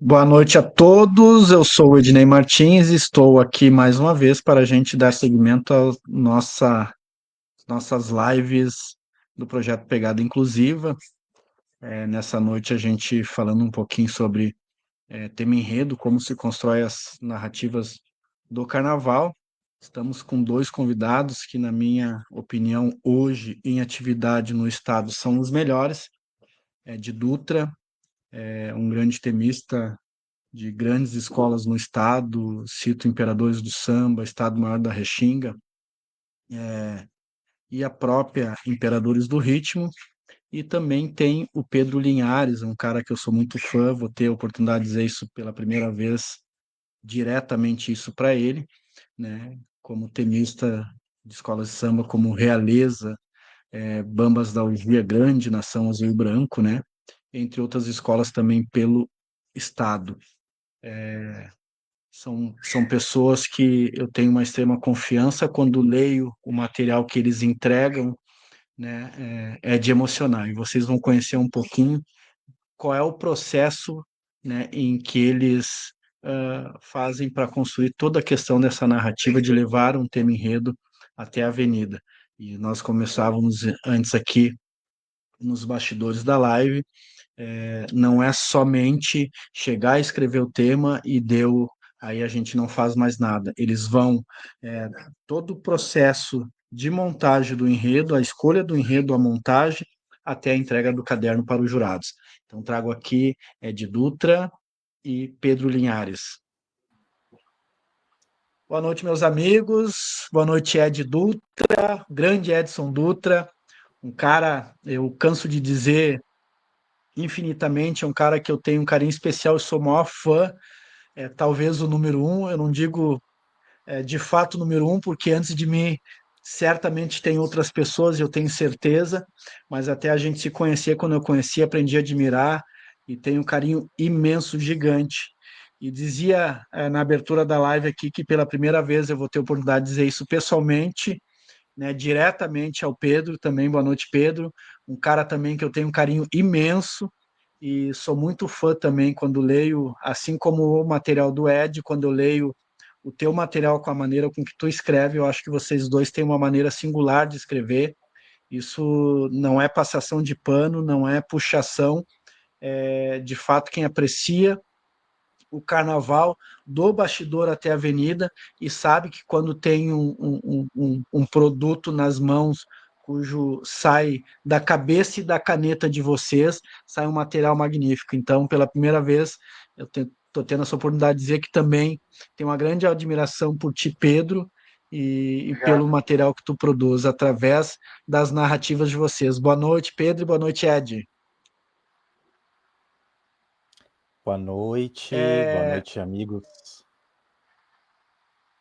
Boa noite a todos. Eu sou o Ednei Martins e estou aqui mais uma vez para a gente dar seguimento às nossas lives do projeto Pegada Inclusiva. Nessa noite a gente falando um pouquinho sobre tema enredo, como se constrói as narrativas do carnaval. Estamos com dois convidados que, na minha opinião, hoje em atividade no estado são os melhores. Ed Dutra, um grande temista de grandes escolas no estado, cito Imperadores do Samba, Estado Maior da Restinga, e a própria Imperadores do Ritmo, e também tem o Pedro Linhares, um cara que eu sou muito fã, vou ter a oportunidade de dizer isso pela primeira vez, diretamente isso para ele, né? Como tenista de escolas de samba, como Realeza, Bambas da Alvia Grande, Nação Azul e Branco, né? Entre outras escolas também pelo estado. São pessoas que eu tenho uma extrema confiança quando leio o material que eles entregam, né, é de emocionar. E vocês vão conhecer um pouquinho qual é o processo, né, em que eles fazem para construir toda a questão dessa narrativa de levar um tema enredo até a avenida. E nós começávamos antes aqui nos bastidores da live, não é somente chegar a escrever o tema e deu, aí a gente não faz mais nada. Eles vão, todo o processo de montagem do enredo, a escolha do enredo, a montagem, até a entrega do caderno para os jurados. Então, trago aqui Ed Dutra e Pedro Linhares. Boa noite, meus amigos. Boa noite, Ed Dutra, grande Edson Dutra, um cara, eu canso de dizer infinitamente, é um cara que eu tenho um carinho especial, eu sou o maior fã, talvez o número um, eu não digo de fato o número um, porque antes de mim certamente tem outras pessoas, eu tenho certeza, mas até a gente se conhecer, quando eu conheci, aprendi a admirar e tenho um carinho imenso, gigante. E dizia na abertura da live aqui que pela primeira vez eu vou ter a oportunidade de dizer isso pessoalmente, né, diretamente ao Pedro também. Boa noite, Pedro. Um cara também que eu tenho um carinho imenso e sou muito fã também quando leio, assim como o material do Ed, quando eu leio o teu material com a maneira com que tu escreve, eu acho que vocês dois têm uma maneira singular de escrever. Isso não é passação de pano, não é puxação, de fato quem aprecia o carnaval do bastidor até a avenida e sabe que quando tem um produto nas mãos cujo sai da cabeça e da caneta de vocês, sai um material magnífico. Então, pela primeira vez, eu estou tendo essa oportunidade de dizer que também tenho uma grande admiração por ti, Pedro, e pelo material que tu produz através das narrativas de vocês. Boa noite, Pedro, e boa noite, Ed. Boa É, noite, amigos.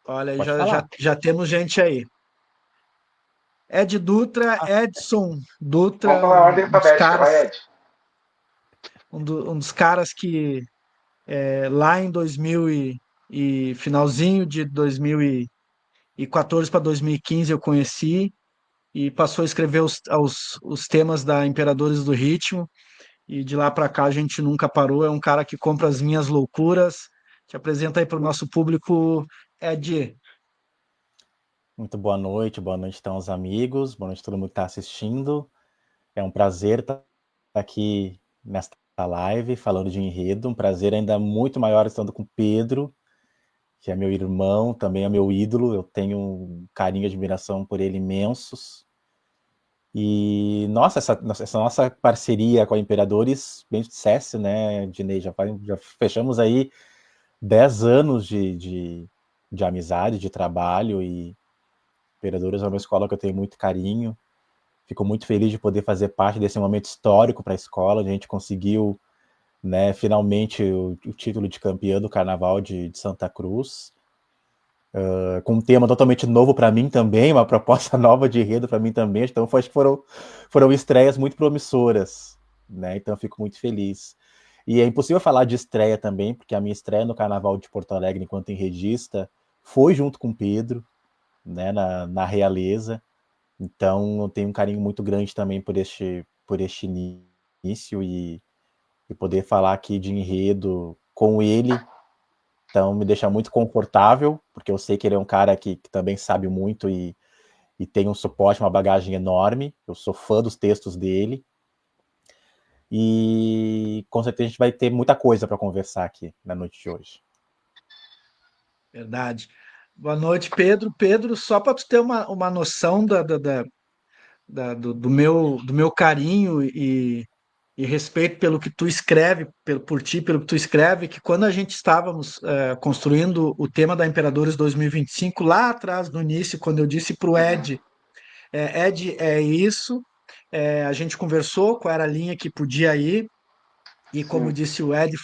olha, Pode já falar. temos gente aí. Ed Dutra, Ah, Edson Vamos Dutra, pela ordem um dos alfabética, caras, vai, Ed. um dos caras que lá em 2000 e finalzinho de 2014 para 2015 eu conheci e passou a escrever os temas da Imperadores do Ritmo e de lá para cá a gente nunca parou. É um cara que compra as minhas loucuras. Te apresenta aí para o nosso público, Ed. muito boa noite então aos amigos, boa noite a todo mundo que está assistindo. É um prazer estar aqui nesta live falando de enredo, um prazer ainda muito maior estando com o Pedro, que é meu irmão, também é meu ídolo, eu tenho um carinho e admiração por ele imensos. E, nossa, essa nossa parceria com a Imperadores, bem dissesse, né, Dinei, já fechamos aí 10 anos de amizade, de trabalho, e Imperadores é uma escola que eu tenho muito carinho. Fico muito feliz de poder fazer parte desse momento histórico para a escola. A gente conseguiu, né, finalmente o título de campeã do Carnaval de Santa Cruz, com um tema totalmente novo para mim também, uma proposta nova de enredo para mim também. Então, acho que foram estreias muito promissoras, né? Então, eu fico muito feliz. E é impossível falar de estreia também, porque a minha estreia no Carnaval de Porto Alegre enquanto enredista foi junto com o Pedro, né, na Realeza. Então, eu tenho um carinho muito grande também por este início e poder falar aqui de enredo com ele, então me deixa muito confortável, porque eu sei que ele é um cara que também sabe muito e tem um suporte, uma bagagem enorme. Eu sou fã dos textos dele. E com certeza a gente vai ter muita coisa para conversar aqui na noite de hoje. Verdade. Boa noite, Pedro. Pedro, só para tu ter uma noção do meu carinho e respeito pelo que tu escreve, por ti, pelo que tu escreve, que quando a gente estávamos construindo o tema da Imperadores 2025, lá atrás, no início, quando eu disse para o Ed, Ed, é isso, a gente conversou qual era a linha que podia ir, e como Sim. disse o Ed,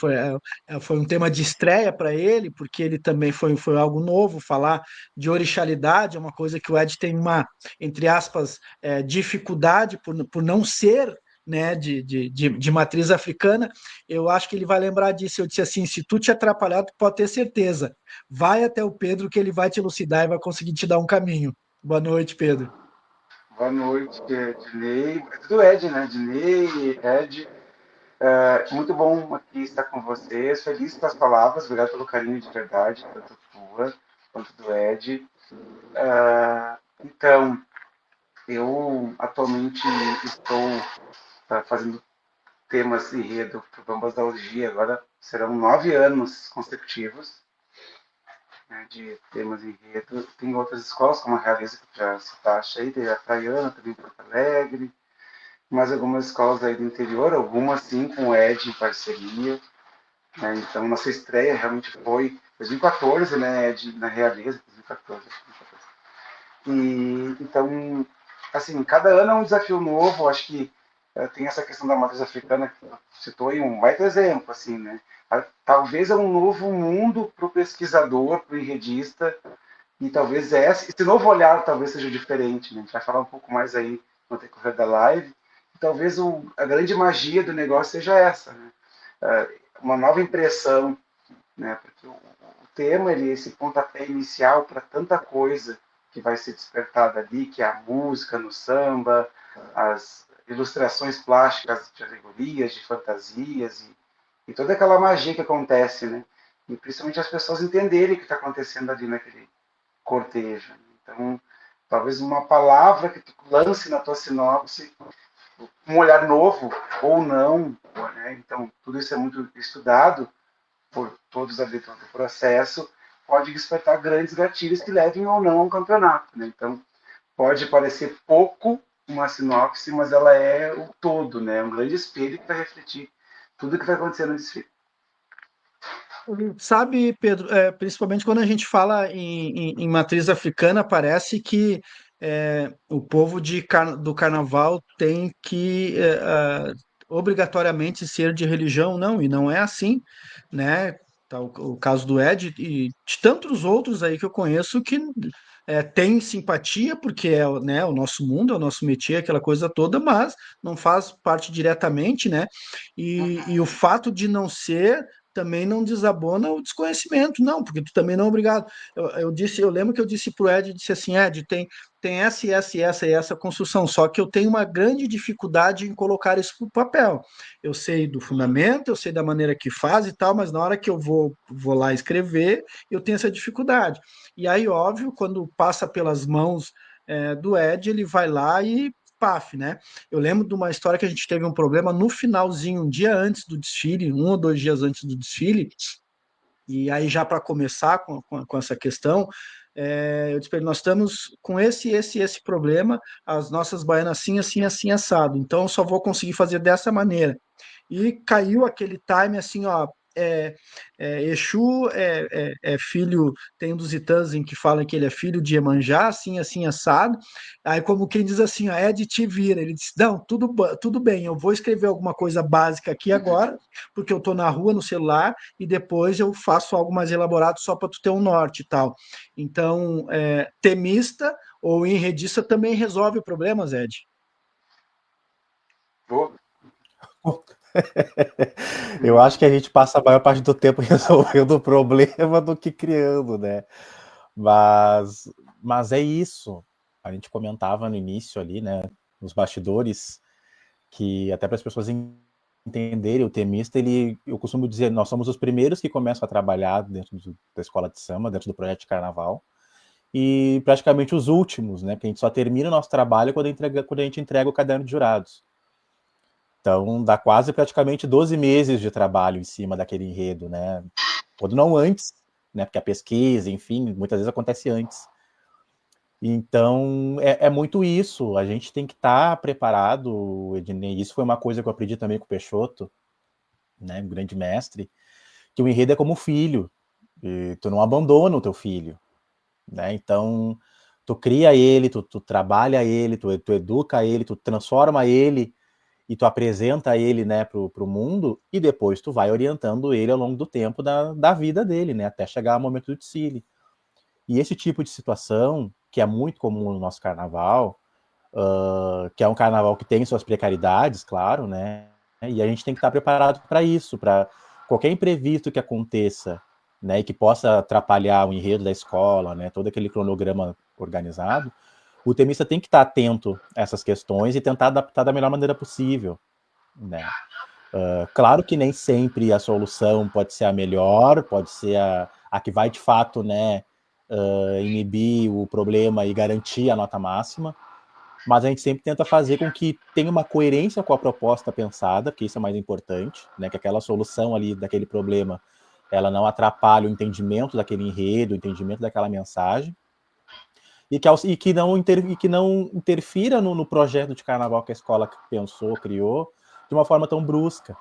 foi um tema de estreia para ele, porque ele também foi algo novo, falar de orixalidade, é uma coisa que o Ed tem uma, entre aspas, dificuldade por não ser, né, de matriz africana. Eu acho que ele vai lembrar disso. Eu disse assim, se tu te atrapalhar, tu pode ter certeza, vai até o Pedro que ele vai te elucidar e vai conseguir te dar um caminho. Boa noite, Pedro. Boa noite, Ednei. É tudo Ed, né? Ednei, Ed. Muito bom aqui estar com vocês. Feliz com as palavras. Obrigado pelo carinho de verdade, tanto tua quanto do Ed. Então, eu atualmente estou fazendo temas de enredo para o Bambas da Orgia. Agora serão 9 anos consecutivos, né, de temas de enredo. Tem outras escolas, como a Realeza, que já citaste aí, tem a Praiana, também em Porto Alegre, mais algumas escolas aí do interior, algumas sim com o Ed em parceria. Né? Então, nossa estreia realmente foi 2014, né, Ed, na Realeza, 2014. E, então, assim, cada ano é um desafio novo. Acho que tem essa questão da matriz africana que você citou aí, um baita exemplo, assim, né? Talvez é um novo mundo para o pesquisador, para o enredista, e talvez esse novo olhar talvez seja diferente, né? A gente vai falar um pouco mais aí no decorrer da live. E talvez a grande magia do negócio seja essa, né? Uma nova impressão, né? Porque o tema, ele é esse pontapé inicial para tanta coisa que vai ser despertada ali, que é a música no samba, as ilustrações plásticas de alegorias, de fantasias e toda aquela magia que acontece, né? E principalmente as pessoas entenderem o que está acontecendo ali naquele cortejo. Então, talvez uma palavra que tu lance na tua sinopse, um olhar novo ou não, né? Então, tudo isso é muito estudado por todos ali dentro do processo, pode despertar grandes gatilhos que levem ou não ao campeonato. Né? Então, pode parecer pouco uma sinopse, mas ela é o todo, né? Um grande espelho que vai refletir tudo que vai acontecer no desfile. Sabe, Pedro, principalmente quando a gente fala em matriz africana, parece que o povo do carnaval tem que obrigatoriamente ser de religião, não, e não é assim, né? Tá o caso do Ed e de tantos outros aí que eu conheço que tem simpatia, porque né, o nosso mundo, é o nosso métier, aquela coisa toda, mas não faz parte diretamente, né? E o fato de não ser também não desabona o desconhecimento, não, porque tu também não é obrigado. Eu lembro que eu disse pro Ed, disse assim, Ed, tem essa construção, só que eu tenho uma grande dificuldade em colocar isso no papel. Eu sei do fundamento, eu sei da maneira que faz e tal, mas na hora que eu vou lá escrever, eu tenho essa dificuldade. E aí, óbvio, quando passa pelas mãos do Ed, ele vai lá e paf, né? Eu lembro de uma história que a gente teve um problema no finalzinho, um dia antes do desfile, 1 ou 2 dias antes do desfile, e aí já para começar com essa questão, eu disse para ele, nós estamos com esse problema, as nossas baianas assim, assim, assim, assado, então eu só vou conseguir fazer dessa maneira. E caiu aquele time assim, ó, Exu filho, tem um dos Itãs em que fala que ele é filho de Iemanjá, assim, assim, assado. Aí, como quem diz assim, ó, Ed te vira. Ele disse: Não, tudo bem, eu vou escrever alguma coisa básica aqui agora, porque eu tô na rua, no celular, e depois eu faço algo mais elaborado só para tu ter um norte e tal. Então, temista ou enredista também resolve problemas, Ed. Vou. Eu acho que a gente passa a maior parte do tempo resolvendo o problema do que criando, né? Mas é isso. a gente comentava no início ali, né, nos bastidores, que até para as pessoas entenderem, o temista, eu costumo dizer, nós somos os primeiros que começam a trabalhar dentro da escola de samba, dentro do projeto de carnaval, e praticamente os últimos, né, porque a gente só termina o nosso trabalho quando a gente entrega o caderno de jurados. Então, dá quase praticamente 12 meses de trabalho em cima daquele enredo, né? Quando não antes, né? Porque a pesquisa, enfim, muitas vezes acontece antes. Então, é muito isso. A gente tem que estar preparado, Ednei. Isso foi uma coisa que eu aprendi também com o Peixoto, né? Um grande mestre, que o enredo é como filho. E tu não abandona o teu filho, né? Então, tu cria ele, tu trabalha ele, tu educa ele, tu transforma ele e tu apresenta ele, né, pro mundo, e depois tu vai orientando ele ao longo do tempo da vida dele, né, até chegar ao momento do desfile. E esse tipo de situação, que é muito comum no nosso carnaval, que é um carnaval que tem suas precariedades, claro, né, e a gente tem que estar preparado para isso, para qualquer imprevisto que aconteça, né, e que possa atrapalhar o enredo da escola, né, todo aquele cronograma organizado, o temista tem que estar atento a essas questões e tentar adaptar da melhor maneira possível, né? Claro que nem sempre a solução pode ser a melhor, pode ser a que vai de fato, né, inibir o problema e garantir a nota máxima, mas a gente sempre tenta fazer com que tenha uma coerência com a proposta pensada, porque isso é mais importante, né, que aquela solução ali daquele problema ela não atrapalhe o entendimento daquele enredo, o entendimento daquela mensagem, e que não interfira no projeto de carnaval que a escola pensou, criou, de uma forma tão brusca,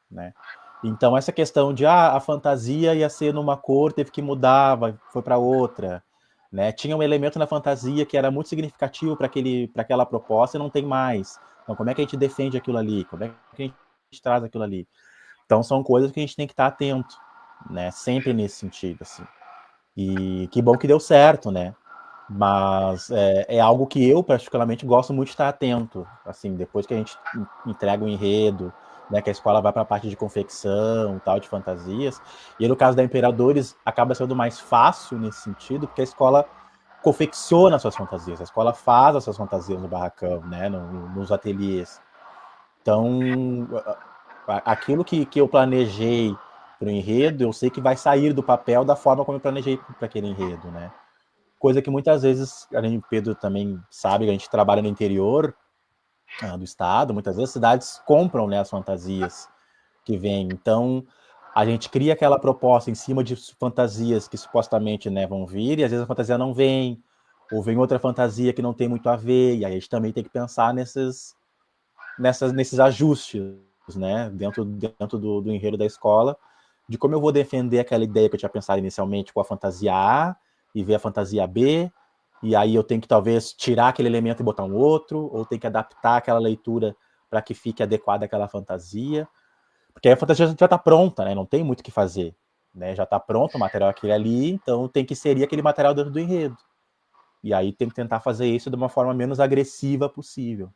né? Então, essa questão de a fantasia ia ser numa cor, teve que mudar, foi para outra, né? Tinha um elemento na fantasia que era muito significativo para aquela proposta e não tem mais. Então, como é que a gente defende aquilo ali? Como é que a gente traz aquilo ali? Então, são coisas que a gente tem que estar atento, né? Sempre nesse sentido, assim. E que bom que deu certo, né? Mas é algo que eu, particularmente, gosto muito de estar atento. Assim, depois que a gente entrega o enredo, né, que a escola vai para a parte de confecção, tal, de fantasias. E no caso da Imperadores, acaba sendo mais fácil nesse sentido, porque a escola confecciona suas fantasias, a escola faz as suas fantasias no barracão, né, nos ateliês. Então, aquilo que eu planejei para o enredo, eu sei que vai sair do papel da forma como eu planejei para aquele enredo, né? Coisa que muitas vezes, a gente, Pedro também sabe, a gente trabalha no interior do estado, muitas vezes as cidades compram, né, as fantasias que vêm. Então, a gente cria aquela proposta em cima de fantasias que supostamente, né, vão vir, e às vezes a fantasia não vem, ou vem outra fantasia que não tem muito a ver, e aí a gente também tem que pensar nesses ajustes, né, dentro do enredo da escola, de como eu vou defender aquela ideia que eu tinha pensado inicialmente com a fantasia A e ver a fantasia B, e aí eu tenho que talvez tirar aquele elemento e botar um outro, ou tem que adaptar aquela leitura para que fique adequada àquela fantasia, porque aí a fantasia já está pronta, né? Não tem muito o que fazer, né? Já está pronto o material aquele ali, então tem que inserir aquele material dentro do enredo. E aí tem que tentar fazer isso de uma forma menos agressiva possível.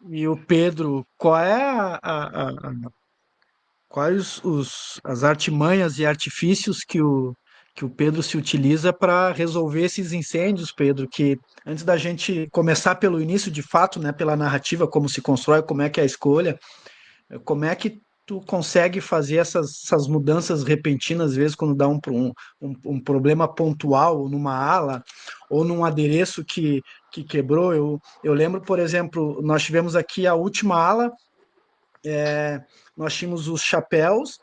E o Pedro, qual é quais as artimanhas e artifícios que o Pedro se utiliza para resolver esses incêndios, Pedro? Que antes da gente começar pelo início, de fato, né, pela narrativa, como se constrói, como é que é a escolha, como é que tu consegue fazer essas mudanças repentinas, às vezes, quando dá um problema pontual numa ala ou num adereço que quebrou? Eu lembro, por exemplo, nós tivemos aqui a última ala, nós tínhamos os chapéus,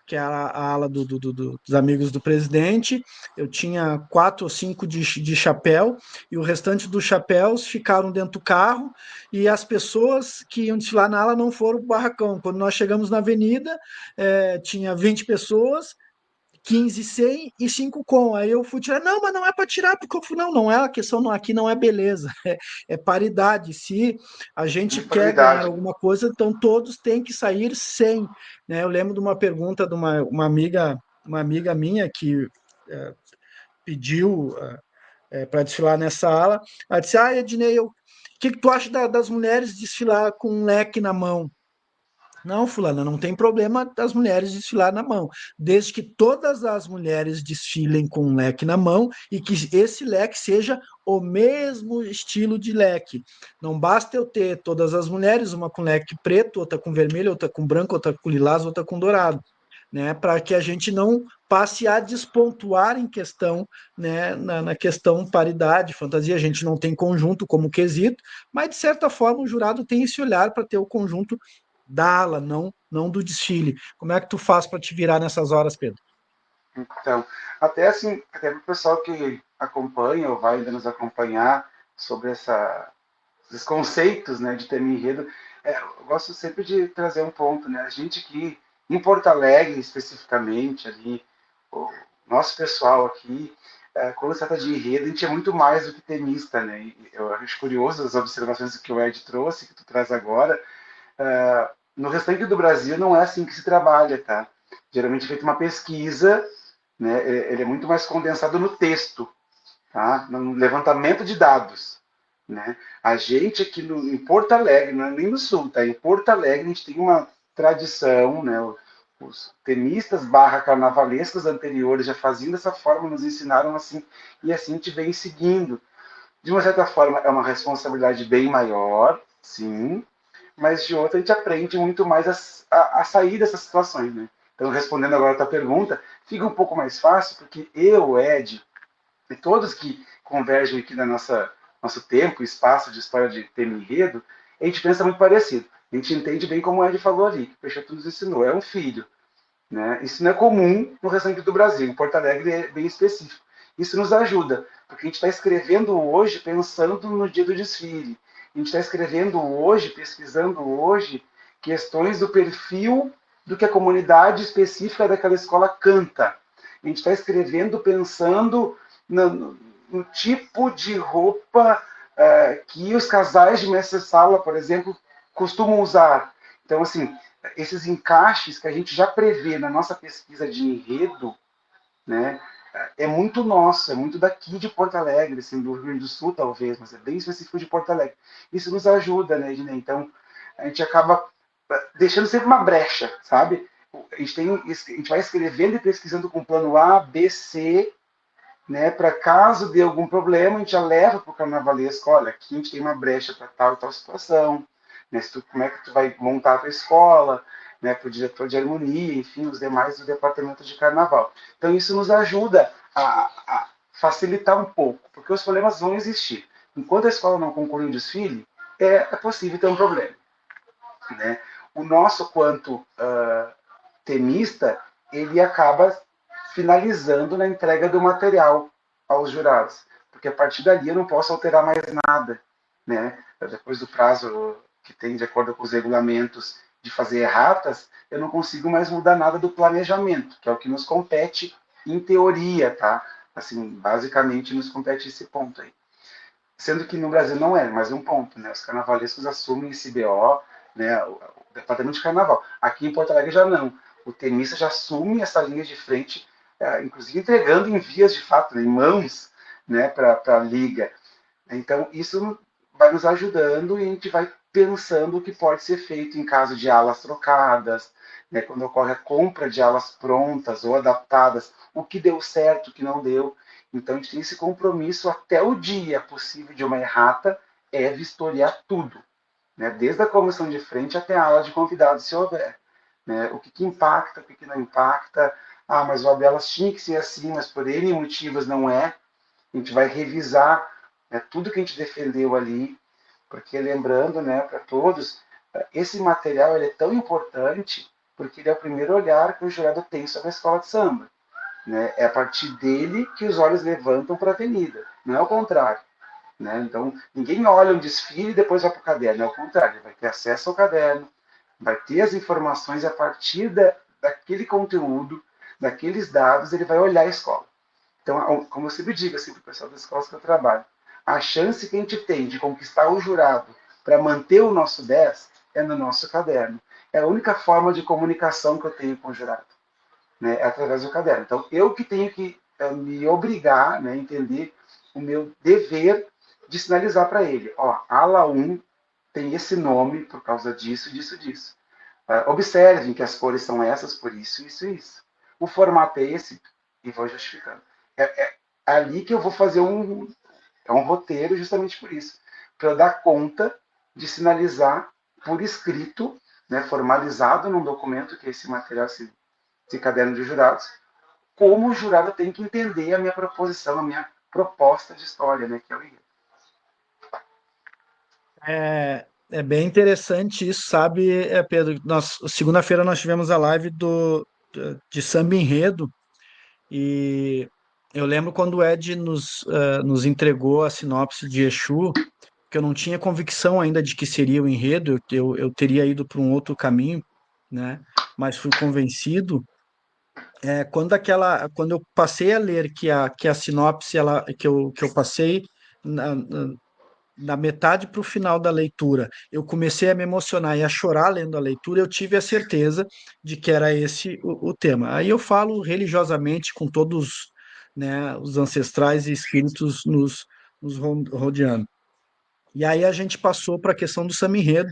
que é a ala dos amigos do presidente. Eu tinha 4 ou 5 de chapéu, e o restante dos chapéus ficaram dentro do carro, e as pessoas que iam desfilar na ala não foram para o barracão. Quando nós chegamos na avenida, tinha 20 pessoas, 15 sem e 5 com. Aí eu fui tirar, não, mas não é para tirar, porque eu fui, não é a questão, não, aqui não é beleza, é paridade. Se a gente quer ganhar alguma coisa, então todos têm que sair sem, né? Eu lembro de uma pergunta de uma amiga minha que pediu para desfilar nessa ala. Ela disse: Ednei, o que tu acha das mulheres desfilar com um leque na mão? Não, fulana, não tem problema das mulheres desfilar na mão, desde que todas as mulheres desfilem com um leque na mão e que esse leque seja o mesmo estilo de leque. Não basta eu ter todas as mulheres, uma com leque preto, outra com vermelho, outra com branco, outra com lilás, outra com dourado, né? Para que a gente não passe a despontuar em questão, né, na questão paridade, fantasia. A gente não tem conjunto como quesito, mas de certa forma o jurado tem esse olhar para ter o conjunto da ala, não do desfile. Como é que tu faz para te virar nessas horas, Pedro? Então, até assim, até para o pessoal que acompanha ou vai ainda nos acompanhar sobre esses conceitos, né, de tema e enredo, eu gosto sempre de trazer um ponto, né? A gente aqui em Porto Alegre, especificamente, ali, o nosso pessoal aqui, quando se trata de enredo, a gente é muito mais do que temista, né? E eu acho curioso as observações que o Ed trouxe, que tu traz agora. No restante do Brasil não é assim que se trabalha, tá? Geralmente é feita uma pesquisa, né? Ele é muito mais condensado no texto, tá? No levantamento de dados, né? A gente aqui em Porto Alegre, não é nem no Sul, tá? Em Porto Alegre a gente tem uma tradição, né? Os tenistas barra carnavalescos anteriores já faziam dessa forma, nos ensinaram assim, e assim a gente vem seguindo. De uma certa forma, é uma responsabilidade bem maior, sim, mas de outra a gente aprende muito mais a sair dessas situações, né? Então, respondendo agora a tua pergunta, fica um pouco mais fácil, porque eu, Ed, e todos que convergem aqui na nosso tempo, espaço de história de tema e enredo, a gente pensa muito parecido. A gente entende bem como o Ed falou ali, que o Peixoto nos ensinou, é um filho. Né? Isso não é comum no restante do Brasil. Em Porto Alegre é bem específico. Isso nos ajuda, porque a gente está escrevendo hoje pensando no dia do desfile. A gente está escrevendo hoje, pesquisando hoje, questões do perfil do que a comunidade específica daquela escola canta. A gente está escrevendo pensando no tipo de roupa que os casais de mestre-sala, por exemplo, costumam usar. Então, assim, esses encaixes que a gente já prevê na nossa pesquisa de enredo, né, é muito nosso, é muito daqui de Porto Alegre, assim, do Rio Grande do Sul talvez, mas é bem específico de Porto Alegre. Isso nos ajuda, né, Ednei? Então, a gente acaba deixando sempre uma brecha, sabe? A gente vai escrevendo e pesquisando com plano A, B, C, né, para caso dê algum problema, a gente já leva para o carnavalesco, olha, aqui a gente tem uma brecha para tal e tal situação, né, como é que tu vai montar a tua escola, né, para o diretor de harmonia, enfim, os demais do departamento de carnaval. Então isso nos ajuda a facilitar um pouco, porque os problemas vão existir. Enquanto a escola não conclui o desfile, é possível ter um problema. Né? O nosso, quanto tenista, ele acaba finalizando na entrega do material aos jurados, porque a partir dali eu não posso alterar mais nada, né? Depois do prazo que tem de acordo com os regulamentos de fazer erratas, eu não consigo mais mudar nada do planejamento, que é o que nos compete em teoria, tá? Assim, basicamente nos compete esse ponto aí. Sendo que no Brasil não é, mas um ponto, né? Os carnavalescos assumem esse BO, né? O departamento de carnaval. Aqui em Porto Alegre já não. O tenista já assume essa linha de frente, inclusive entregando em vias de fato, né, em mãos, né, para a liga. Então, isso vai nos ajudando e a gente vai pensando o que pode ser feito em caso de alas trocadas, né, quando ocorre a compra de alas prontas ou adaptadas, o que deu certo, o que não deu. Então, a gente tem esse compromisso até o dia possível de uma errata, é vistoriar tudo, né, desde a comissão de frente até a ala de convidados, se houver. Né, o que impacta, o que não impacta. Ah, mas o Abelas tinha que ser assim, mas por N motivos não é. A gente vai revisar, né, tudo que a gente defendeu ali, porque lembrando, né, para todos, esse material ele é tão importante porque ele é o primeiro olhar que o jurado tem sobre a escola de samba. Né? É a partir dele que os olhos levantam para a avenida, não é o contrário. Né? Então, ninguém olha um desfile e depois vai para o caderno, é o contrário, vai ter acesso ao caderno, vai ter as informações e a partir daquele conteúdo, daqueles dados, ele vai olhar a escola. Então, como eu sempre digo assim, para o pessoal das escolas que eu trabalho, a chance que a gente tem de conquistar o jurado para manter o nosso 10 é no nosso caderno. É a única forma de comunicação que eu tenho com o jurado, né? É através do caderno. Então, eu que tenho que me obrigar, né, a entender o meu dever de sinalizar para ele, ó, ala 1 tem esse nome por causa disso, disso, disso. Observem que as cores são essas por isso, isso e isso. O formato é esse e vou justificando. É ali que eu vou fazer um roteiro justamente por isso. Para eu dar conta de sinalizar por escrito, né, formalizado num documento, que é esse material, esse caderno de jurados, como o jurado tem que entender a minha proposição, a minha proposta de história, né, que é o enredo. É bem interessante isso, sabe, Pedro? Segunda-feira nós tivemos a live de Samba Enredo e eu lembro quando o Ed nos entregou a sinopse de Exu, que eu não tinha convicção ainda de que seria o enredo, eu teria ido para um outro caminho, né? Mas fui convencido. Quando eu passei a ler que a sinopse que eu passei na metade para o final da leitura, eu comecei a me emocionar e a chorar lendo a leitura, eu tive a certeza de que era esse o tema. Aí eu falo religiosamente com todos, né, os ancestrais e espíritos nos rodeando. E aí a gente passou para a questão do samba-enredo,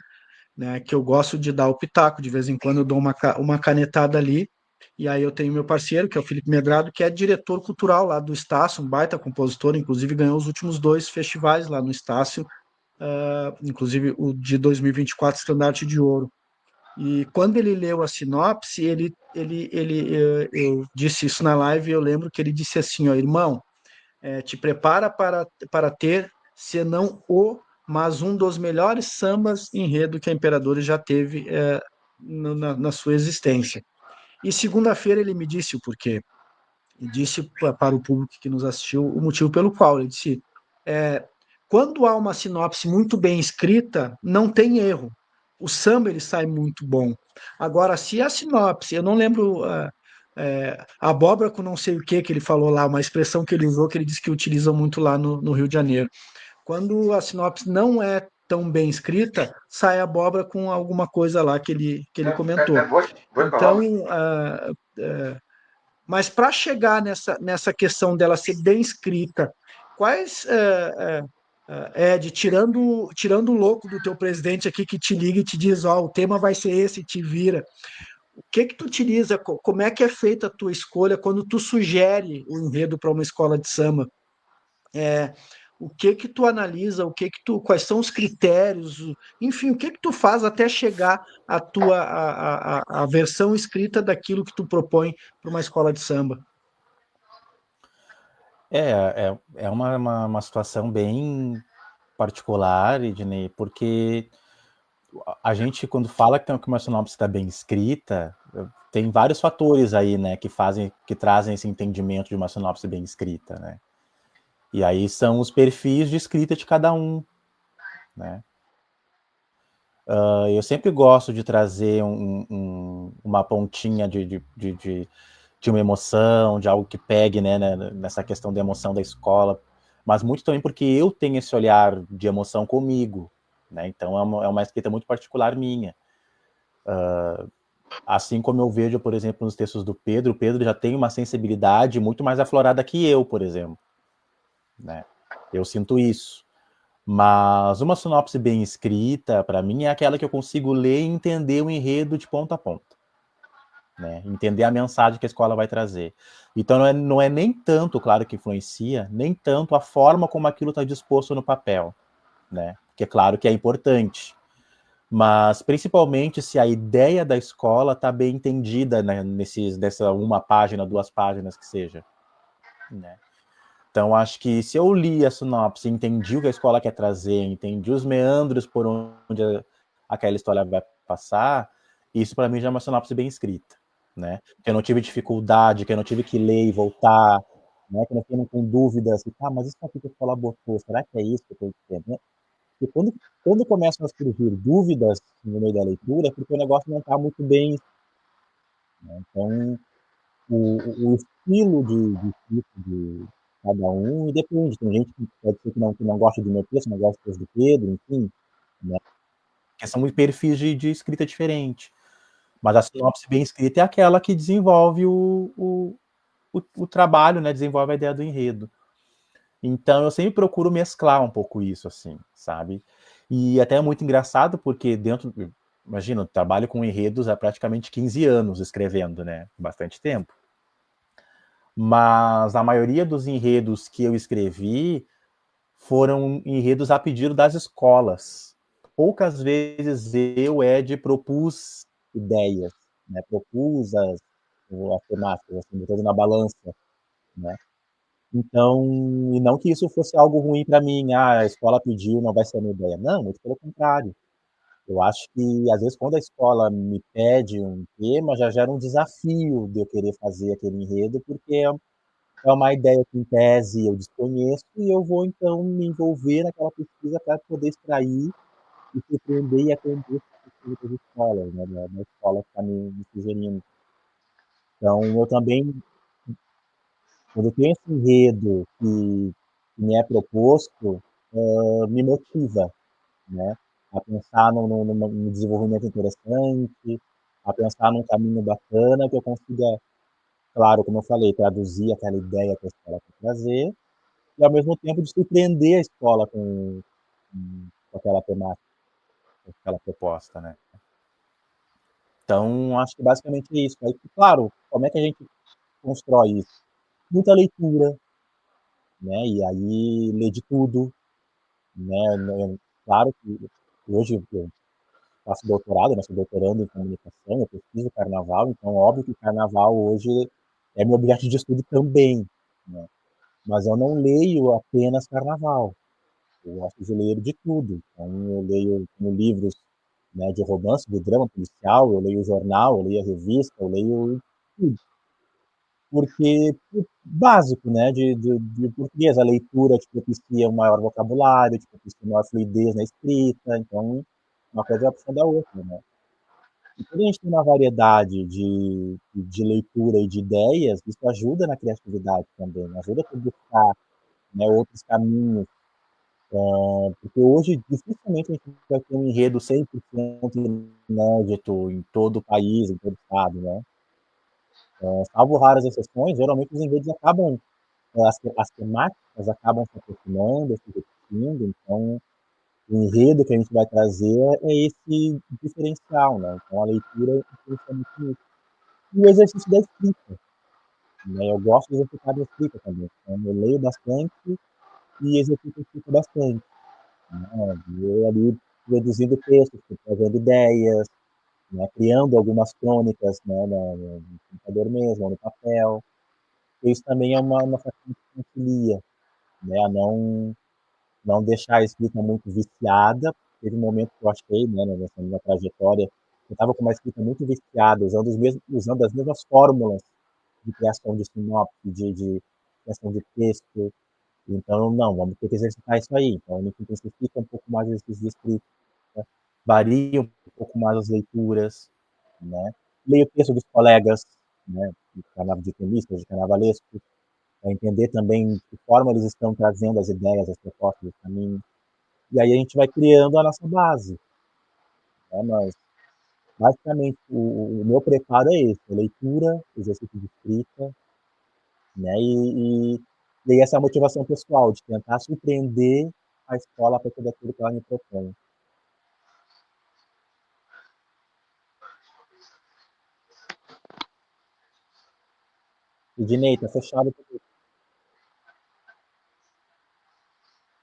né, que eu gosto de dar o pitaco, de vez em quando eu dou uma canetada ali, e aí eu tenho meu parceiro, que é o Felipe Medrado, que é diretor cultural lá do Estácio, um baita compositor, inclusive ganhou os últimos 2 festivais lá no Estácio, inclusive o de 2024, Estandarte de Ouro. E quando ele leu a sinopse, eu disse isso na live, eu lembro que ele disse assim, ó, irmão, te prepara para ter, se não mas um dos melhores sambas enredo que a Imperadores já teve na sua existência. E segunda-feira ele me disse o porquê. E disse para o público que nos assistiu o motivo pelo qual. Ele disse: é, quando há uma sinopse muito bem escrita, não tem erro. O samba ele sai muito bom. Agora, se a sinopse, eu não lembro abóbora com não sei o que ele falou lá, uma expressão que ele usou que ele disse que utilizam muito lá no Rio de Janeiro. Quando a sinopse não é tão bem escrita, sai abóbora com alguma coisa lá que ele comentou. Então, mas para chegar nessa questão dela ser bem escrita, quais, Ed, tirando o louco do teu presidente aqui que te liga e te diz, ó, o tema vai ser esse, e te vira, o que tu utiliza, como é que é feita a tua escolha quando tu sugere o enredo para uma escola de samba? O que tu analisa, quais são os critérios, enfim, o que tu faz até chegar a versão escrita daquilo que tu propõe para uma escola de samba? É uma situação bem particular, Ednei, porque a gente, quando fala que uma sinopse está bem escrita, tem vários fatores aí, né, que trazem esse entendimento de uma sinopse bem escrita, né? E aí são os perfis de escrita de cada um, né? Eu sempre gosto de trazer uma pontinha de uma emoção, de algo que pegue, né, nessa questão da emoção da escola, mas muito também porque eu tenho esse olhar de emoção comigo, né? Então é uma escrita muito particular minha. Assim como eu vejo, por exemplo, nos textos do Pedro, o Pedro já tem uma sensibilidade muito mais aflorada que eu, por exemplo, né? Eu sinto isso. Mas uma sinopse bem escrita, para mim, é aquela que eu consigo ler e entender o enredo de ponta a ponta, né? Entender a mensagem que a escola vai trazer. Então não é nem tanto, claro que influencia, nem tanto a forma como aquilo está disposto no papel, né? Porque é claro que é importante, mas principalmente se a ideia da escola está bem entendida, né, dessa uma página, 2 páginas que seja, né? Então acho que se eu li a sinopse, entendi o que a escola quer trazer, entendi os meandros por onde aquela história vai passar, isso para mim já é uma sinopse bem escrita, né? Que eu não tive dificuldade, que eu não tive que ler e voltar, né? Que eu não fiquei com dúvidas, assim, mas isso aqui que a escola botou, será que é isso que eu estou entendendo? E quando começam a surgir dúvidas no meio da leitura, é porque o negócio não está muito bem, né? Então, o estilo de escrita de cada um, e depende, tem gente que pode ser que não gosta do meu texto, não gosta do texto do Pedro, enfim, né? Porque são perfis de escrita diferente. Mas a sinopse bem escrita é aquela que desenvolve o trabalho, né? Desenvolve a ideia do enredo. Então eu sempre procuro mesclar um pouco isso, assim, sabe? E até é muito engraçado porque imagina, eu trabalho com enredos há praticamente 15 anos escrevendo, né? Bastante tempo. Mas a maioria dos enredos que eu escrevi foram enredos a pedido das escolas. Poucas vezes eu, Ed, propus ideias, né? Propus as temáticas, assim, botando na balança, né? Então, e não que isso fosse algo ruim para mim, a escola pediu, não vai ser a minha ideia. Não, muito pelo contrário. Eu acho que, às vezes, quando a escola me pede um tema, já gera um desafio de eu querer fazer aquele enredo, porque é uma ideia que, em tese, eu desconheço, e eu vou, então, me envolver naquela pesquisa para poder extrair e surpreender e atender essa pesquisa das escolas, né, da escola que está me sugerindo. Então, eu também, quando tem esse enredo que me é proposto, me motiva, né, a pensar num desenvolvimento interessante, a pensar num caminho bacana que eu consiga, claro, como eu falei, traduzir aquela ideia que a escola quer trazer e, ao mesmo tempo, de surpreender a escola com aquela temática, com aquela proposta, né. Então, acho que basicamente é isso. Aí, claro, como é que a gente constrói isso? Muita leitura, né, e aí ler de tudo, né, claro que hoje eu faço doutorado, né, sou doutorando em comunicação, eu pesquiso carnaval, então óbvio que o carnaval hoje é meu objeto de estudo também, né, mas eu não leio apenas carnaval, eu gosto de ler de tudo, então eu leio livros, né, de romance, de drama policial, eu leio jornal, eu leio a revista, eu leio tudo, porque básico, né, de português, a leitura te propicia um maior vocabulário, te propicia maior fluidez na escrita, então uma coisa vai puxando a outra, né. E quando a gente tem uma variedade de leitura e de ideias, isso ajuda na criatividade também, ajuda a buscar, né, outros caminhos, porque hoje dificilmente a gente vai ter um enredo 100% inédito em todo o país, em todo o estado, né. Salvo raras exceções, geralmente os enredos acabam, as temáticas acabam se aproximando, se repetindo, então o enredo que a gente vai trazer é esse diferencial, né. Então a leitura influencia muito nisso. E o exercício da escrita, né, eu gosto de exercitar a escrita também, então eu leio bastante e exercito a escrita bastante, né, eu ali produzindo textos, trazendo ideias, né, criando algumas crônicas, né, no computador mesmo, ou no papel. Isso também é uma ferramenta que auxilia, né, a não deixar a escrita muito viciada. Teve um momento que eu achei, né, nessa minha trajetória, eu estava com uma escrita muito viciada, usando as mesmas fórmulas de criação de sinopse, de criação de texto. Então, não, vamos ter que exercitar isso aí. Então, a gente intensifica um pouco mais o exercício de escrita, varia um pouco mais as leituras, né? Leio o texto dos colegas, né, de cronistas, de carnavalescos, para entender também de que forma eles estão trazendo as ideias, as propostas, os caminhos. E aí a gente vai criando a nossa base, né? Mas, basicamente, o meu preparo é esse, a leitura, exercício de escrita, né? E essa é a motivação pessoal, de tentar surpreender a escola para tudo aquilo que ela me propõe. E, Dinei, tá fechado tudo.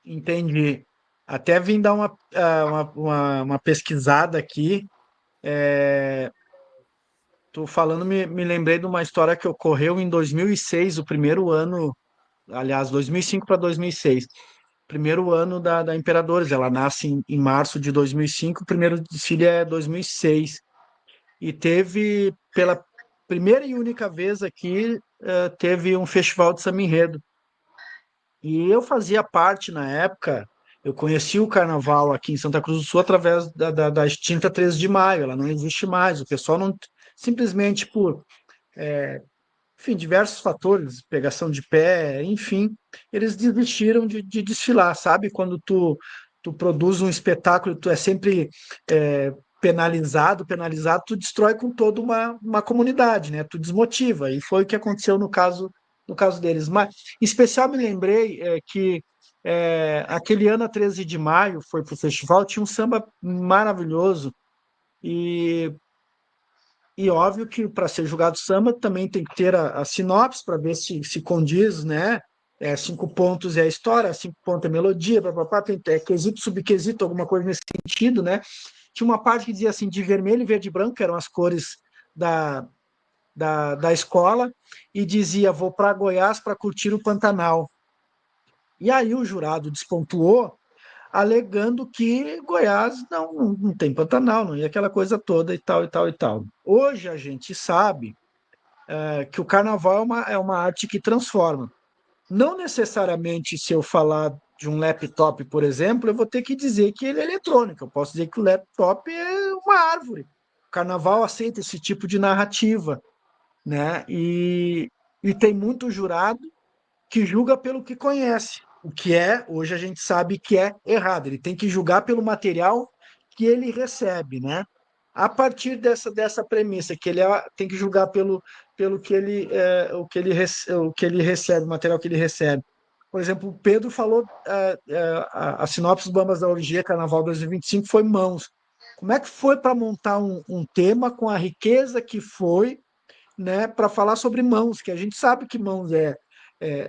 Entendi. Até vim dar uma pesquisada aqui. Tô falando, me lembrei de uma história que ocorreu em 2006, o primeiro ano, aliás, 2005 para 2006, primeiro ano da Imperadores. Ela nasce em março de 2005, o primeiro desfile é 2006. E teve, pela primeira e única vez aqui, teve um festival de samba enredo. E eu fazia parte na época, eu conheci o carnaval aqui em Santa Cruz do Sul através da extinta 13 de maio, ela não existe mais, o pessoal não, simplesmente por, enfim, diversos fatores, pegação de pé, enfim, eles desistiram de desfilar, sabe? Quando tu produz um espetáculo, tu é sempre penalizado, tu destrói com toda uma comunidade, né? Tu desmotiva, e foi o que aconteceu no caso deles. Mas, em especial, me lembrei que aquele ano, a 13 de maio, foi para o festival, tinha um samba maravilhoso, E óbvio que para ser julgado samba também tem que ter a sinopse para ver se condiz, né? 5 pontos é a história, 5 pontos é a melodia, papapá, tem quesito, subquesito, alguma coisa nesse sentido, né? Tinha uma parte que dizia assim, de vermelho, verde e branco, que eram as cores da, da escola, e dizia, vou para Goiás para curtir o Pantanal. E aí o jurado despontuou, alegando que Goiás não tem Pantanal, não, e aquela coisa toda e tal, e tal, e tal. Hoje a gente sabe que o carnaval é uma arte que transforma. Não necessariamente se eu falar de um laptop, por exemplo, eu vou ter que dizer que ele é eletrônico. Eu posso dizer que o laptop é uma árvore. O carnaval aceita esse tipo de narrativa, né? E tem muito jurado que julga pelo que conhece, o que hoje a gente sabe que é errado. Ele tem que julgar pelo material que ele recebe, né? A partir dessa premissa, que ele tem que julgar pelo que o que ele recebe, o material que ele recebe. Por exemplo, o Pedro falou, a sinopse dos Bambas da Orgia Carnaval 2025 foi Mãos. Como é que foi para montar um tema com a riqueza que foi, né, para falar sobre mãos, que a gente sabe que mãos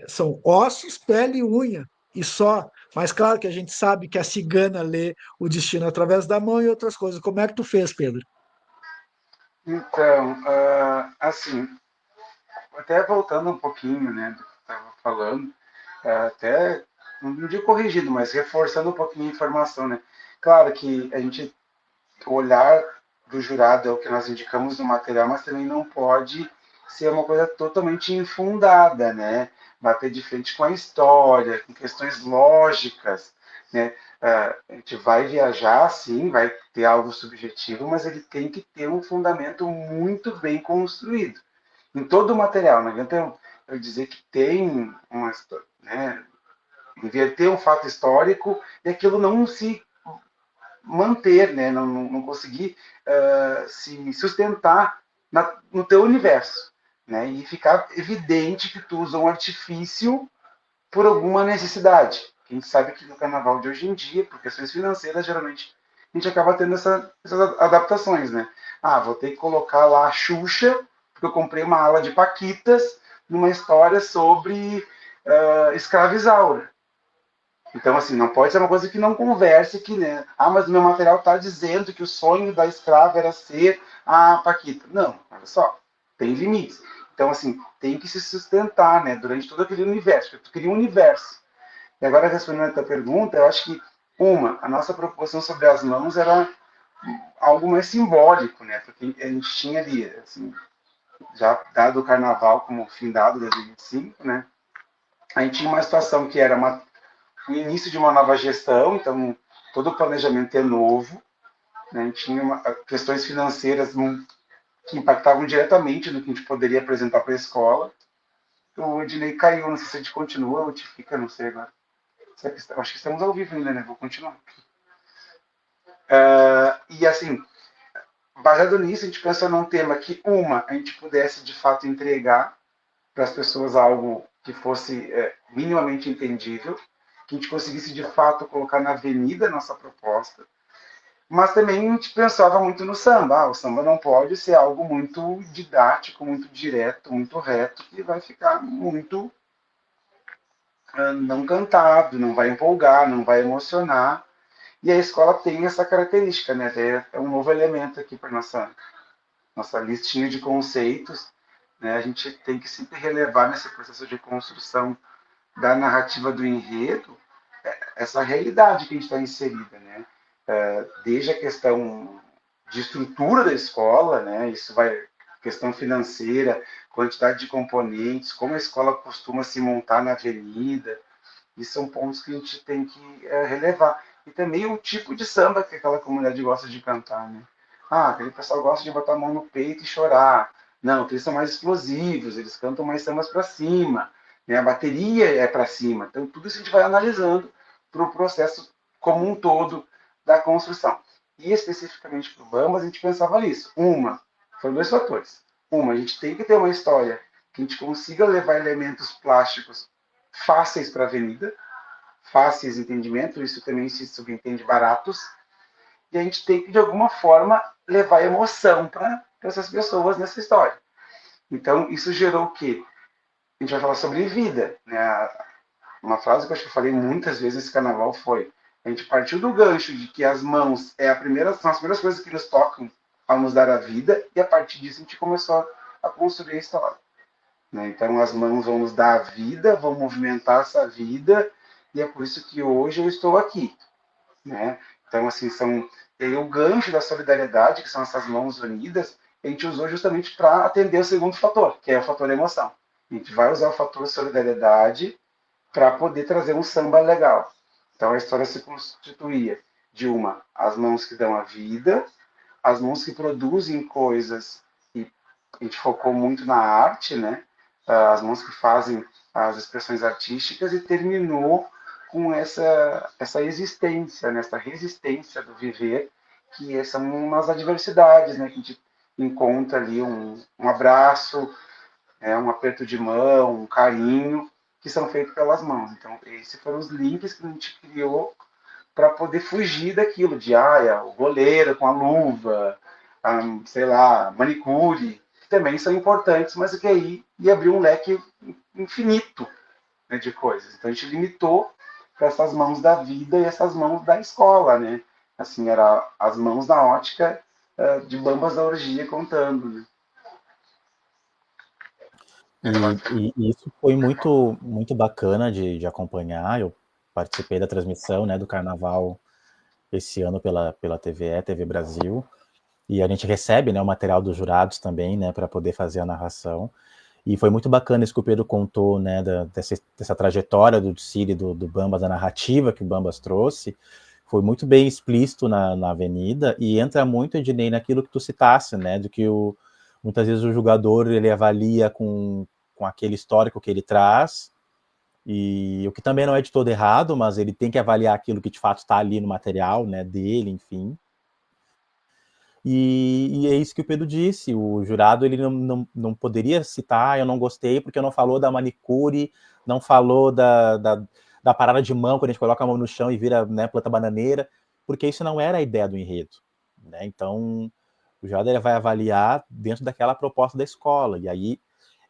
são ossos, pele e unha, e só. Mas claro que a gente sabe que a cigana lê o destino através da mão e outras coisas. Como é que tu fez, Pedro? Então, assim, até voltando um pouquinho, né, do que eu estava falando, até, não digo corrigido, mas reforçando um pouquinho a informação, né? Claro que a gente, o olhar do jurado é o que nós indicamos no material, mas também não pode ser uma coisa totalmente infundada, né? Bater de frente com a história, com questões lógicas, né? A gente vai viajar, sim, vai ter algo subjetivo, mas ele tem que ter um fundamento muito bem construído em todo o material. Não adianta eu dizer que tem uma, né, inverter um fato histórico e aquilo não se manter, né, não conseguir se sustentar no teu universo, né, e ficar evidente que tu usa um artifício por alguma necessidade. A gente sabe que no carnaval de hoje em dia, por questões financeiras, geralmente a gente acaba tendo essas adaptações, né? Ah, vou ter que colocar lá a Xuxa, porque eu comprei uma ala de Paquitas numa história sobre escravizaura. Então, assim, não pode ser uma coisa que não converse, que, né? Ah, mas o meu material está dizendo que o sonho da escrava era ser a Paquita. Não, olha só, tem limites. Então, assim, tem que se sustentar, né, durante todo aquele universo. Tu cria um universo. E agora, respondendo a tua pergunta, eu acho que, a nossa proposição sobre as mãos era algo mais simbólico, né, porque a gente tinha ali, assim, já dado o carnaval como findado de 2025, né, a gente tinha uma situação que era o início de uma nova gestão, então todo o planejamento é novo, né, a gente tinha questões financeiras que impactavam diretamente no que a gente poderia apresentar para a escola. O Ednei caiu, não sei se a gente continua ou te fica, não sei agora. Acho que estamos ao vivo ainda, né? Vou continuar. E assim, baseado nisso, a gente pensou num tema que, a gente pudesse de fato entregar para as pessoas algo que fosse minimamente entendível, que a gente conseguisse de fato colocar na avenida a nossa proposta, mas também a gente pensava muito no samba. O samba não pode ser algo muito didático, muito direto, muito reto, que vai ficar muito não cantado, não vai empolgar, não vai emocionar. E a escola tem essa característica, né? É um novo elemento aqui para nossa listinha de conceitos. Né? A gente tem que sempre relevar nesse processo de construção da narrativa do enredo essa realidade que a gente está inserida, né? Desde a questão de estrutura da escola, né? Isso vai questão financeira, quantidade de componentes, como a escola costuma se montar na avenida. Isso são pontos que a gente tem que relevar. E também o tipo de samba que aquela comunidade gosta de cantar, né? Aquele pessoal gosta de botar a mão no peito e chorar. Não, eles são mais explosivos, eles cantam mais sambas para cima, né? A bateria é para cima. Então, tudo isso a gente vai analisando para o processo como um todo da construção. E especificamente para o Bambas, a gente pensava nisso. Foram dois fatores. A gente tem que ter uma história que a gente consiga levar elementos plásticos fáceis para a avenida, fáceis de entendimento, isso também se subentende baratos, e a gente tem que, de alguma forma, levar emoção para essas pessoas nessa história. Então, isso gerou o quê? A gente vai falar sobre vida, né? Uma frase que eu acho que eu falei muitas vezes nesse carnaval foi: a gente partiu do gancho de que as mãos são as primeiras coisas que nos tocam ao nos dar a vida, e a partir disso a gente começou a construir a história. Né? Então, as mãos vão nos dar a vida, vão movimentar essa vida, e é por isso que hoje eu estou aqui. Né? Então, assim, e aí o gancho da solidariedade, que são essas mãos unidas, a gente usou justamente para atender o segundo fator, que é o fator emoção. A gente vai usar o fator solidariedade para poder trazer um samba legal. Então, a história se constituía de as mãos que dão a vida, as mãos que produzem coisas, e a gente focou muito na arte, né? As mãos que fazem as expressões artísticas, e terminou com essa existência, nessa resistência do viver, que são umas adversidades, né? Que a gente encontra ali um abraço, um aperto de mão, um carinho, que são feitos pelas mãos. Então, esses foram os links que a gente criou para poder fugir daquilo de o goleiro com a luva, sei lá, manicure, que também são importantes, mas que aí ia abrir um leque infinito, né, de coisas. Então a gente limitou para essas mãos da vida e essas mãos da escola, né? Assim, era as mãos da ótica de Bambas da Orgia contando, né? E isso foi muito, muito bacana de acompanhar. Eu participei da transmissão, né, do Carnaval esse ano pela TVE, TV Brasil, e a gente recebe, né, o material dos jurados também, né, para poder fazer a narração. E foi muito bacana isso que o Pedro contou, né, dessa trajetória do desfile do Bambas, da narrativa que o Bambas trouxe. Foi muito bem explícito na Avenida, e entra muito, Ednei, naquilo que tu citasse, né, do que muitas vezes o jogador ele avalia com aquele histórico que ele traz, e o que também não é de todo errado, mas ele tem que avaliar aquilo que de fato está ali no material, né, dele, enfim. E é isso que o Pedro disse, o jurado ele não poderia citar, eu não gostei porque não falou da manicure, não falou da parada de mão, quando a gente coloca a mão no chão e vira, né, planta bananeira, porque isso não era a ideia do enredo. Né? Então, o jurado ele vai avaliar dentro daquela proposta da escola, e aí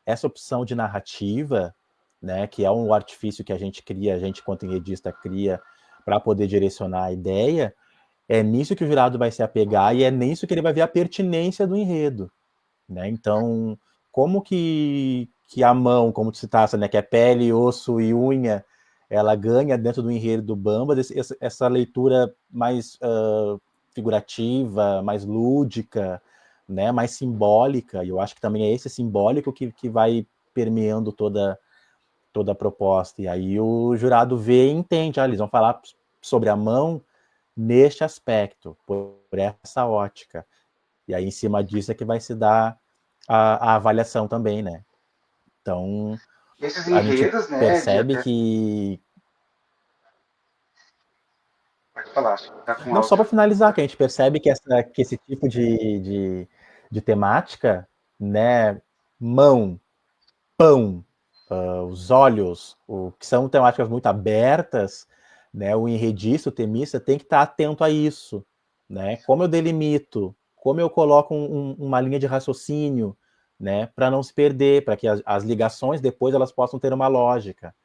essa opção de narrativa, né, que é um artifício que a gente cria, a gente, quanto enredista, cria para poder direcionar a ideia, é nisso que o jurado vai se apegar e é nisso que ele vai ver a pertinência do enredo. Né? Então, como que a mão, como tu citaste, né, que é pele, osso e unha, ela ganha dentro do enredo do Bambas essa leitura mais figurativa, mais lúdica, né, mais simbólica, e eu acho que também é esse simbólico que vai permeando toda a proposta. E aí o jurado vê e entende, eles vão falar sobre a mão neste aspecto, por essa ótica. E aí, em cima disso, é que vai se dar a avaliação também, né? Então, Esses a gente enredos, né, de percebe até... que... Pode falar, tá com Não, só para áudio. finalizar, que a gente percebe que esse tipo de temática, né, mão, pão, os olhos, que são temáticas muito abertas, né, o enredista, o temista tem que estar atento a isso, né, como eu delimito, como eu coloco uma linha de raciocínio, né, para não se perder, para que as ligações depois elas possam ter uma lógica,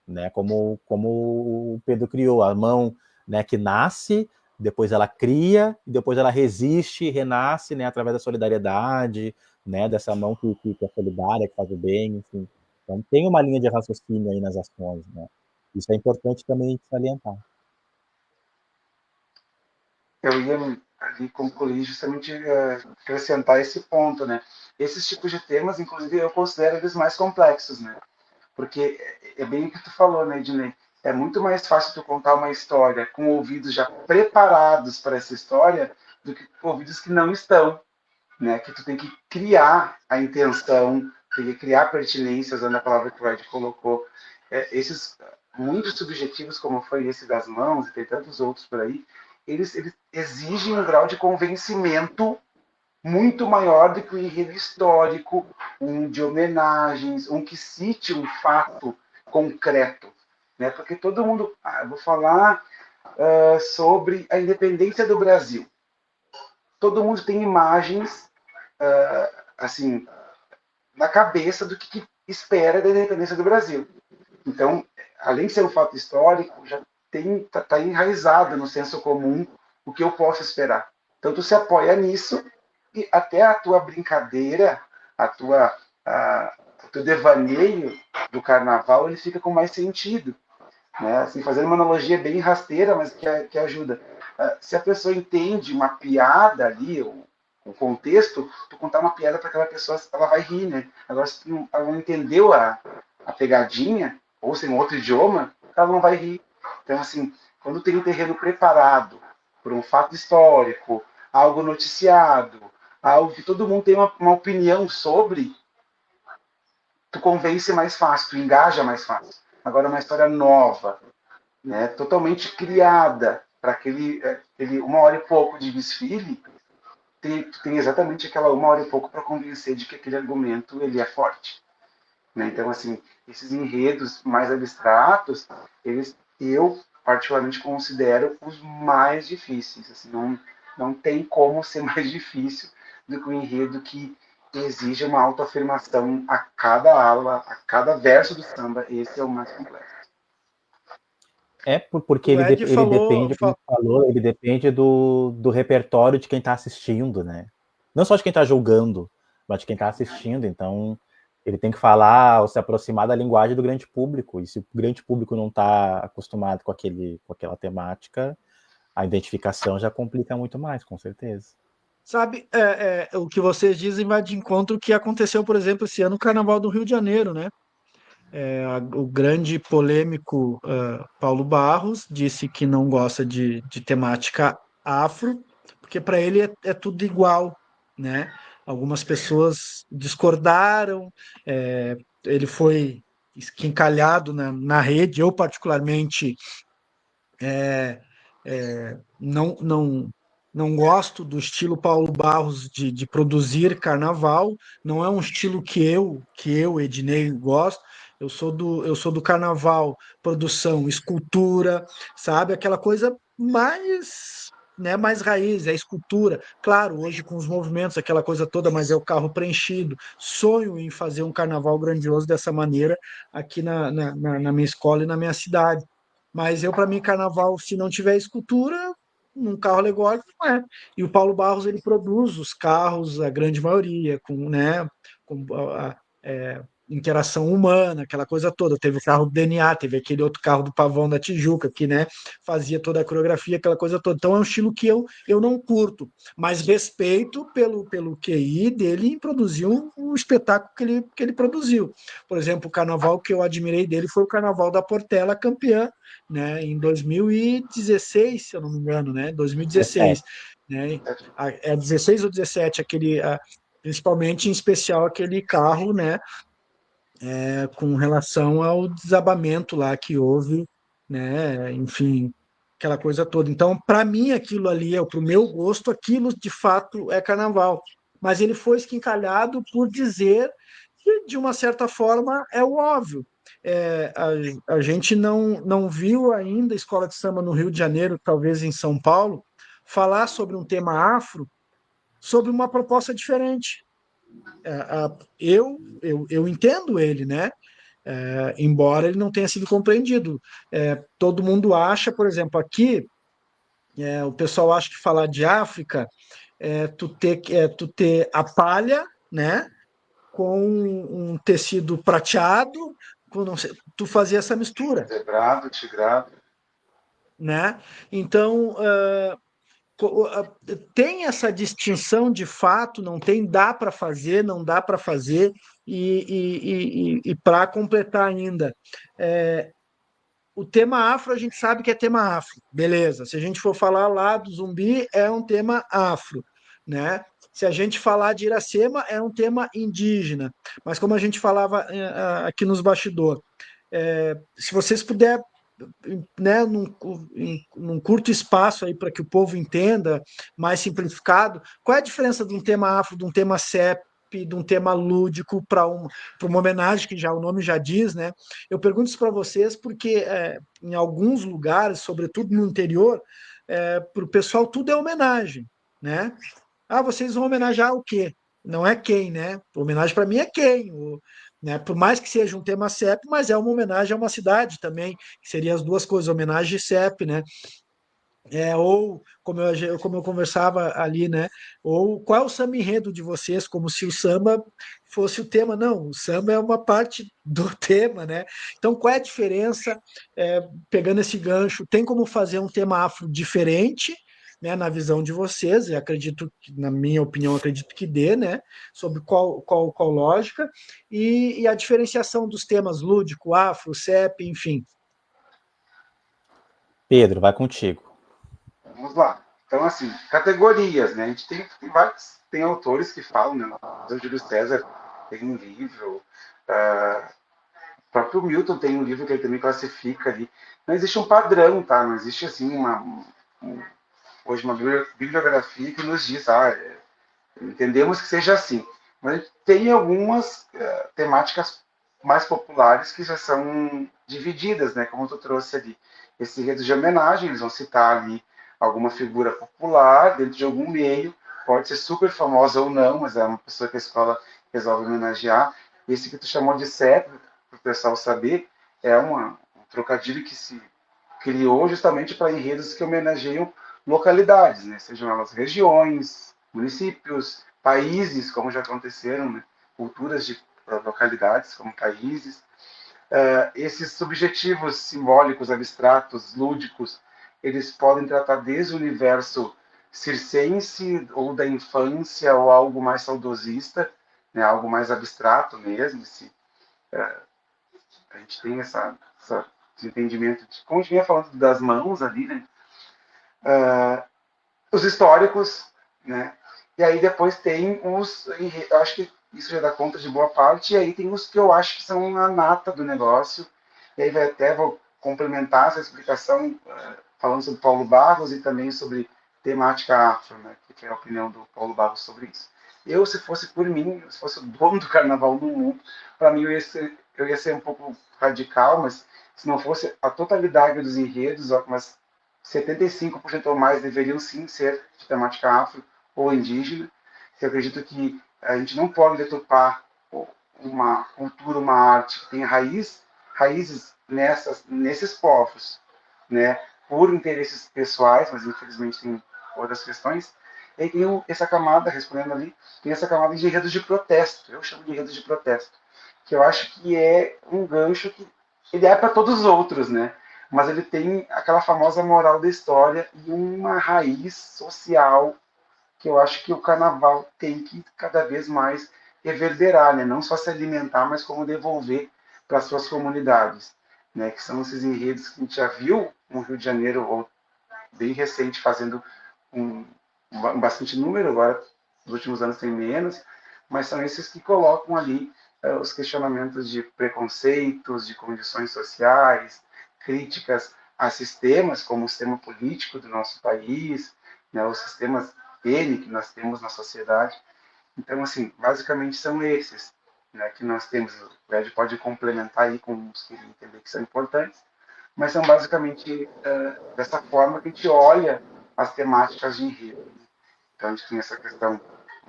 né, como o Pedro criou, a mão, né, que nasce, depois ela cria, e depois ela resiste, renasce, né, através da solidariedade, né, dessa mão que é solidária, que faz o bem, enfim. Então tem uma linha de raciocínio aí nas ações, né? Isso é importante também salientar. Eu ia ali concluir justamente acrescentar esse ponto, né? Esses tipos de temas, inclusive, eu considero eles mais complexos, né? Porque é bem o que tu falou, né, Ednei? É muito mais fácil tu contar uma história com ouvidos já preparados para essa história do que com ouvidos que não estão, né? Que tu tem que criar a intenção, tem que criar a pertinência, usando a palavra que o Ed colocou. Esses muitos subjetivos, como foi esse das mãos, e tem tantos outros por aí, eles exigem um grau de convencimento muito maior do que o enredo histórico, um de homenagens, um que cite um fato concreto. Né? Porque todo mundo... vou falar sobre a independência do Brasil. todo mundo tem imagens, assim, na cabeça do que espera da independência do Brasil. Então, além de ser um fato histórico, já tá enraizado no senso comum o que eu posso esperar. Então, tu se apoia nisso e até a tua brincadeira, o teu devaneio do carnaval, ele fica com mais sentido. Né? Assim, fazendo uma analogia bem rasteira, mas que ajuda. Se a pessoa entende uma piada ali, o contexto, tu contar uma piada para aquela pessoa, ela vai rir, né? Agora, se ela não entendeu a pegadinha, ou se em outro idioma, ela não vai rir. Então, assim, quando tem um terreno preparado por um fato histórico, algo noticiado, algo que todo mundo tem uma opinião sobre, tu convence mais fácil, tu engaja mais fácil. Agora, uma história nova, né, totalmente criada para aquele 1 hora e pouco de desfile, tu tem exatamente aquela 1 hora e pouco para convencer de que aquele argumento ele é forte. Né? Então, assim, esses enredos mais abstratos, eu particularmente considero os mais difíceis. Assim, não tem como ser mais difícil do que um enredo que exige uma autoafirmação a cada ala, a cada verso do samba. Esse é o mais complexo. Porque O Ed ele depende, como você falou, ele depende do repertório de quem está assistindo, né? Não só de quem está julgando, mas de quem está assistindo. Então, ele tem que falar ou se aproximar da linguagem do grande público. E se o grande público não está acostumado com aquela temática, a identificação já complica muito mais, com certeza. Sabe, o que vocês dizem vai de encontro ao que aconteceu, por exemplo, esse ano no Carnaval do Rio de Janeiro, né? O grande polêmico Paulo Barros disse que não gosta de temática afro, porque para ele é tudo igual, né? Algumas pessoas discordaram, ele foi esquincalhado na rede. Eu, particularmente, não gosto do estilo Paulo Barros de produzir carnaval. Não é um estilo que eu, Ednei, gosto. Eu sou do carnaval, produção, escultura, sabe? Aquela coisa mais, né, mais raiz, é escultura. Claro, hoje com os movimentos, aquela coisa toda, mas é o carro preenchido. Sonho em fazer um carnaval grandioso dessa maneira aqui na minha escola e na minha cidade. Mas para mim, carnaval, se não tiver escultura, num carro alegórico, não é. E o Paulo Barros, ele produz os carros, a grande maioria, com interação humana, aquela coisa toda. Teve o carro do DNA, teve aquele outro carro do Pavão da Tijuca, que, né, fazia toda a coreografia, aquela coisa toda. Então é um estilo que eu não curto, mas respeito pelo QI dele em produzir um espetáculo que ele produziu. Por exemplo, o carnaval que eu admirei dele foi o Carnaval da Portela, campeã, né, em 2016, se eu não me engano, né, 2016, né, 16 ou 17, principalmente em especial aquele carro, né, com relação ao desabamento lá que houve, né, enfim, aquela coisa toda. Então, para mim, aquilo ali, para o meu gosto, aquilo de fato é carnaval. Mas ele foi esquincalhado por dizer que, de uma certa forma, é o óbvio. A gente não viu ainda escola de samba no Rio de Janeiro, talvez em São Paulo, falar sobre um tema afro, sobre uma proposta diferente. Eu entendo ele, né? Embora ele não tenha sido compreendido. Todo mundo acha, por exemplo, aqui, o pessoal acha que falar de África tu ter a palha, né? Com um tecido prateado, não sei, tu fazia essa mistura. Zebrado, tigrado. Né? Então, tem essa distinção de fato, não tem, dá para fazer, não dá para fazer, e para completar ainda, o tema afro, a gente sabe que é tema afro, beleza. Se a gente for falar lá do Zumbi, é um tema afro, né? Se a gente falar de Iracema, é um tema indígena. Mas como a gente falava aqui nos bastidores, se vocês puderem, né, num curto espaço aí para que o povo entenda, mais simplificado, qual é a diferença de um tema afro, de um tema CEP, de um tema lúdico para uma homenagem, que já o nome já diz, né? Eu pergunto isso para vocês porque em alguns lugares, sobretudo no interior, para o pessoal tudo é homenagem, né? Ah, vocês vão homenagear o quê? Não é quem, né? Homenagem para mim é quem. Né? Por mais que seja um tema CEP, mas é uma homenagem a uma cidade também, que seria as duas coisas, homenagem e CEP, né? Ou como eu conversava ali, né? Ou qual é o samba enredo de vocês, como se o samba fosse o tema? Não, o samba é uma parte do tema, né? Então, qual é a diferença? Pegando esse gancho, tem como fazer um tema afro diferente, né? Na visão de vocês, e acredito, na minha opinião, acredito que dê, né? Sobre qual lógica, e a diferenciação dos temas lúdico, afro, CEP, enfim. Pedro, vai contigo. Vamos lá. Então, assim, categorias, né? A gente tem vários, tem autores que falam, né? O Júlio César tem um livro, o próprio Milton tem um livro que ele também classifica ali. Não existe um padrão, tá? Não existe, assim, hoje uma bibliografia que nos diz, entendemos que seja assim. Mas tem algumas temáticas mais populares que já são divididas, né? Como tu trouxe ali. Esse enredo de homenagem, eles vão citar ali alguma figura popular dentro de algum meio, pode ser super famosa ou não, mas é uma pessoa que a escola resolve homenagear. Esse que tu chamou de CEP, para o pessoal saber, é um trocadilho que se criou justamente para enredos que homenageiam localidades, né? Sejam elas regiões, municípios, países, como já aconteceram, né? Culturas de localidades como países. Esses subjetivos simbólicos, abstratos, lúdicos, eles podem tratar desde o universo circense ou da infância ou algo mais saudosista, né? Algo mais abstrato mesmo. A gente tem esse entendimento de, como a gente vinha falando das mãos ali, né? Os históricos, né? E aí depois tem eu acho que isso já dá conta de boa parte, e aí tem os que eu acho que são a nata do negócio, e aí vou complementar essa explicação falando sobre Paulo Barros e também sobre temática afro, né? Que é a opinião do Paulo Barros sobre isso. Eu, se fosse por mim, se fosse o dono do carnaval do mundo, para mim eu ia ser um pouco radical, mas se não fosse a totalidade dos enredos, mas 75% ou mais deveriam sim ser de temática afro ou indígena. Eu acredito que a gente não pode deturpar uma cultura, uma arte que tem raízes nesses povos, né? Por interesses pessoais, mas infelizmente tem outras questões. E aí tem essa camada, respondendo ali, tem essa camada de enredos de protesto. Eu chamo de enredos de protesto, que eu acho que é um gancho que ele é para todos os outros, né? Mas ele tem aquela famosa moral da história e uma raiz social que eu acho que o carnaval tem que cada vez mais reverberar, né? Não só se alimentar, mas como devolver para as suas comunidades, né? Que são esses enredos que a gente já viu no Rio de Janeiro, ou bem recente, fazendo bastante número, agora nos últimos anos tem menos, mas são esses que colocam ali os questionamentos de preconceitos, de condições sociais, críticas a sistemas, como o sistema político do nosso país, né, os sistemas N que nós temos na sociedade. Então, assim, basicamente são esses, né, que nós temos. O Ed pode complementar aí com os que ele entender que são importantes, mas são basicamente dessa forma que a gente olha as temáticas de enredo. Então, a gente tem essa questão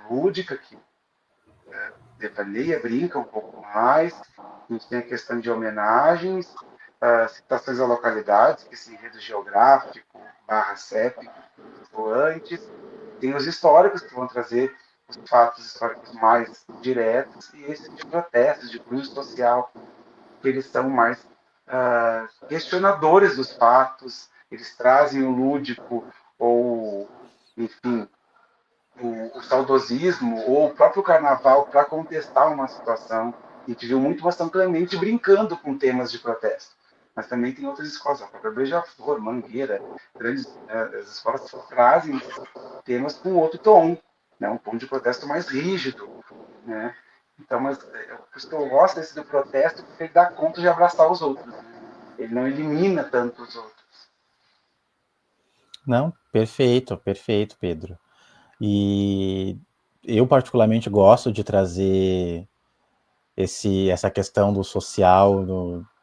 lúdica, que devaneia, brinca um pouco mais. A gente tem a questão de homenagens, citações a localidades, esse enredo geográfico, barra CEP, ou antes. Tem os históricos, que vão trazer os fatos históricos mais diretos, e esses de protestos, de cunho social, que eles são mais questionadores dos fatos, eles trazem o lúdico, ou, enfim, o saudosismo, ou o próprio carnaval para contestar uma situação. A gente viu muito Bastão Clemente brincando com temas de protesto. Mas também tem outras escolas, a própria Beija-Flor, Mangueira, as escolas trazem temas com outro tom, né? Um tom de protesto mais rígido, né? Então, mas por isso que eu gosto desse do protesto, porque ele dá conta de abraçar os outros, né? Ele não elimina tanto os outros. Não, perfeito, perfeito, Pedro. E eu particularmente gosto de trazer essa questão do social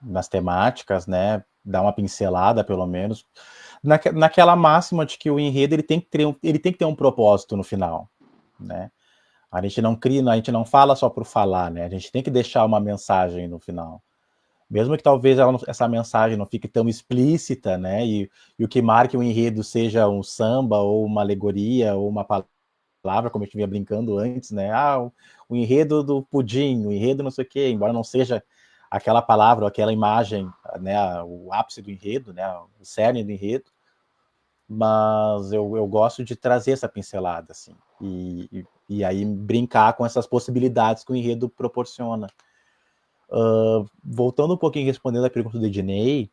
nas temáticas, né? Dar uma pincelada, pelo menos, naquela máxima de que o enredo ele tem que ter um propósito no final. né? A gente não cria, a gente não fala só por falar, né? A gente tem que deixar uma mensagem no final. Mesmo que talvez essa mensagem não fique tão explícita, né? E o que marque o enredo seja um samba, ou uma alegoria, ou uma palavra, como a gente vinha brincando antes, né? O enredo do pudim, o enredo não sei o quê, embora não seja aquela palavra ou aquela imagem, né? O ápice do enredo, né? O cerne do enredo, mas eu gosto de trazer essa pincelada, assim, e aí brincar com essas possibilidades que o enredo proporciona. Voltando um pouquinho, respondendo a pergunta do Ednei,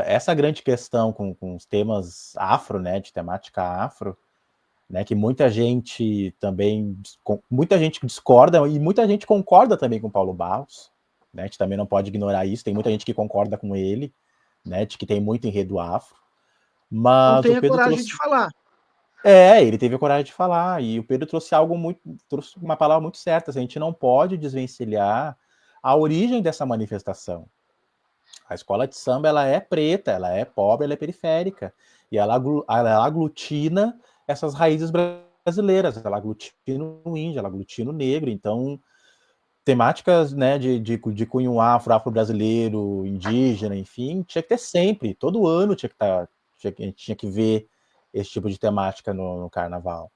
essa grande questão com os temas afro, né, de temática afro, né, que muita gente também, muita gente discorda e muita gente concorda também com Paulo Barros, né, a gente também não pode ignorar isso, tem muita gente que concorda com ele, né, de que tem muito enredo afro, Não mas o tenha Pedro coragem trouxe... de falar. Ele teve a coragem de falar, e o Pedro trouxe uma palavra muito certa, assim, a gente não pode desvencilhar a origem dessa manifestação. A escola de samba, ela é preta, ela é pobre, ela é periférica, e ela aglutina essas raízes brasileiras, ela aglutina o índio, ela aglutina o negro, então temáticas, né, de cunho afro-brasileiro, indígena, enfim, tinha que ter sempre, todo ano tinha que estar, a gente tinha que ver esse tipo de temática no carnaval.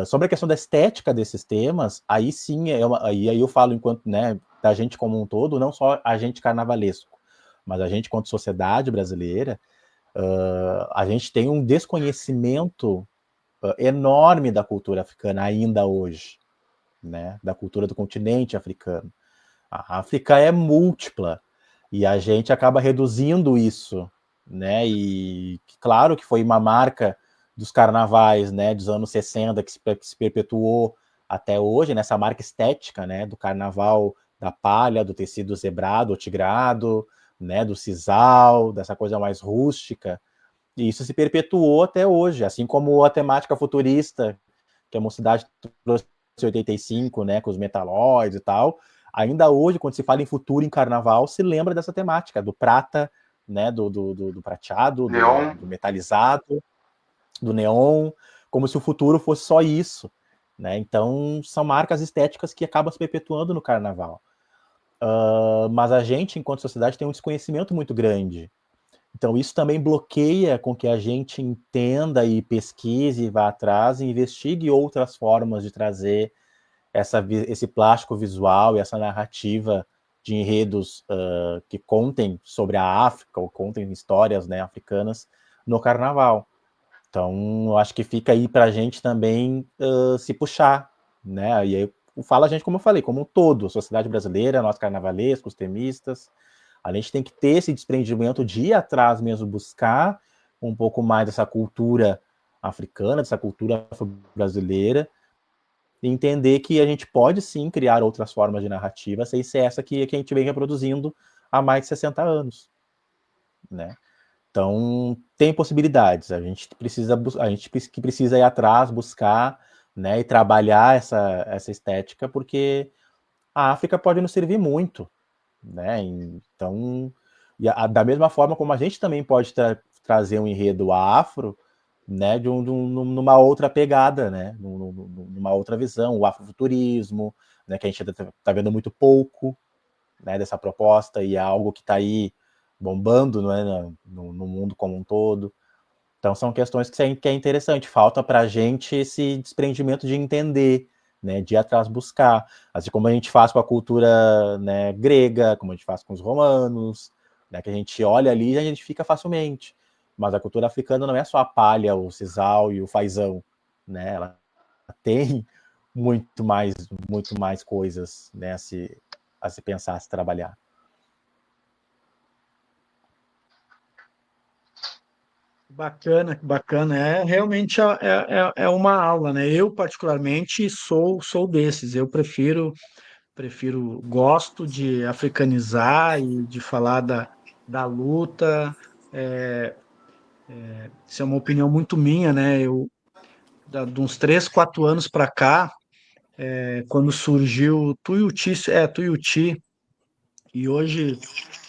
Sobre a questão da estética desses temas, aí sim, aí eu falo enquanto, né, da gente como um todo, não só a gente carnavalesco, mas a gente quanto sociedade brasileira, a gente tem um desconhecimento enorme da cultura africana ainda hoje, né, da cultura do continente africano. A África é múltipla, e a gente acaba reduzindo isso, né? E claro que foi uma marca dos carnavais, né, dos anos 60 que se perpetuou até hoje, nessa marca estética, né, do carnaval da palha, do tecido zebrado ou tigrado, né, do sisal, dessa coisa mais rústica, e isso se perpetuou até hoje, assim como a temática futurista, que a Mocidade trouxe em 85, né, com os metalóides e tal. Ainda hoje, quando se fala em futuro em carnaval, se lembra dessa temática, do prata, né, do prateado, Neon. do metalizado, do neon, como se o futuro fosse só isso, né? Então, são marcas estéticas que acabam se perpetuando no carnaval. Mas a gente, enquanto sociedade, tem um desconhecimento muito grande. Então, isso também bloqueia com que a gente entenda e pesquise, vá atrás e investigue outras formas de trazer esse plástico visual e essa narrativa de enredos que contem sobre a África ou contem histórias, né, africanas no carnaval. Então, eu acho que fica aí para a gente também se puxar, né? E aí fala a gente, como eu falei, como um todo, a sociedade brasileira, nós carnavalescos, temistas, a gente tem que ter esse desprendimento de ir atrás mesmo, buscar um pouco mais dessa cultura africana, dessa cultura brasileira, e entender que a gente pode sim criar outras formas de narrativa sem ser essa que a gente vem reproduzindo há mais de 60 anos, né? Então, tem possibilidades, a gente precisa ir atrás, buscar, né, e trabalhar essa estética, porque a África pode nos servir muito, né? Então, da mesma forma como a gente também pode trazer um enredo afro, né, numa outra pegada, né, numa outra visão, o afrofuturismo, né, que a gente está vendo muito pouco, né, dessa proposta, e é algo que está aí bombando, né, no mundo como um todo. Então são questões que é interessante, falta para a gente esse desprendimento de entender, né, de ir atrás buscar, assim como a gente faz com a cultura, né, grega, como a gente faz com os romanos, né, que a gente olha ali e a gente fica facilmente. Mas a cultura africana não é só a palha, o sisal e o fazão, né, ela tem muito mais coisas, né, a se pensar, a se trabalhar. Bacana, bacana. É realmente é uma aula, né? Eu particularmente sou desses. Eu gosto de africanizar e de falar da luta. É, Isso é uma opinião muito minha, né? De uns 3, 4 anos para cá, quando surgiu o Tuiuti, e hoje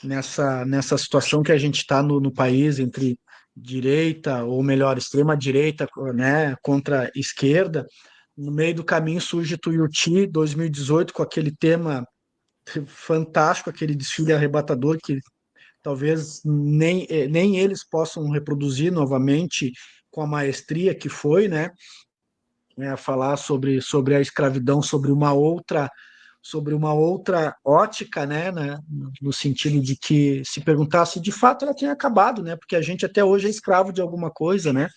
nessa situação que a gente está no país entre direita, ou melhor, extrema direita, né, contra esquerda, no meio do caminho surge Tuiuti 2018 com aquele tema fantástico, aquele desfile arrebatador que talvez nem eles possam reproduzir novamente com a maestria que foi, né? Falar sobre a escravidão, sobre uma outra ótica, né, no sentido de que se perguntasse de fato ela tinha acabado, né, porque a gente até hoje é escravo de alguma coisa, né,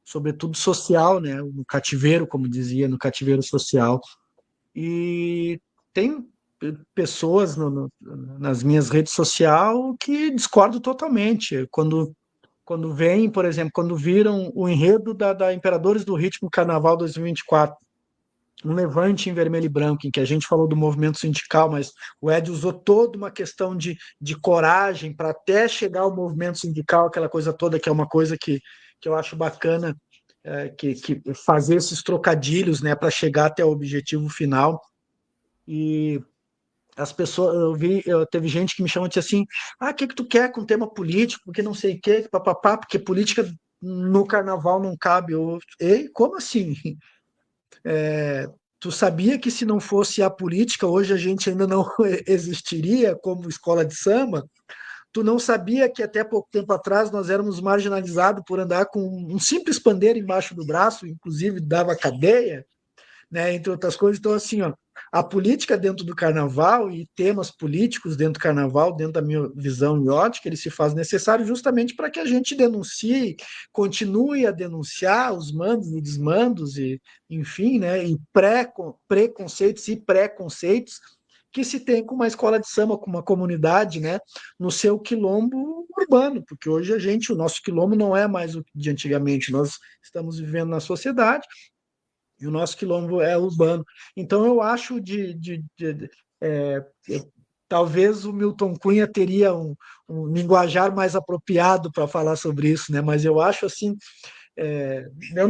sobretudo social, né, no cativeiro, como dizia, no cativeiro social. E tem pessoas nas minhas redes sociais que discordam totalmente. Quando vem, por exemplo, quando viram o enredo da Imperadores do Ritmo Carnaval 2024, um levante em vermelho e branco, em que a gente falou do movimento sindical, mas o Ed usou toda uma questão de coragem para até chegar ao movimento sindical, aquela coisa toda, que é uma coisa que eu acho bacana, que fazer esses trocadilhos, né, para chegar até o objetivo final. E as pessoas, teve gente que me chamou e disse assim: o que tu quer com tema político, porque não sei o que, papapá, porque política no carnaval não cabe. Ei, como assim? Tu sabia que se não fosse a política, hoje a gente ainda não existiria como escola de samba? Tu não sabia que até pouco tempo atrás nós éramos marginalizados por andar com um simples pandeiro embaixo do braço, inclusive dava cadeia? Né, entre outras coisas. Então, assim, ó, a política dentro do carnaval e temas políticos dentro do carnaval, dentro da minha visão e ótica, ele se faz necessário justamente para que a gente denuncie, continue a denunciar os mandos e desmandos, e, enfim, né, e preconceitos e preconceitos que se tem com uma escola de samba, com uma comunidade, né, no seu quilombo urbano, porque hoje o nosso quilombo não é mais o de antigamente, nós estamos vivendo na sociedade, e o nosso quilombo é urbano. Então, eu acho talvez o Milton Cunha teria um linguajar mais apropriado para falar sobre isso, né? Mas eu acho assim, eu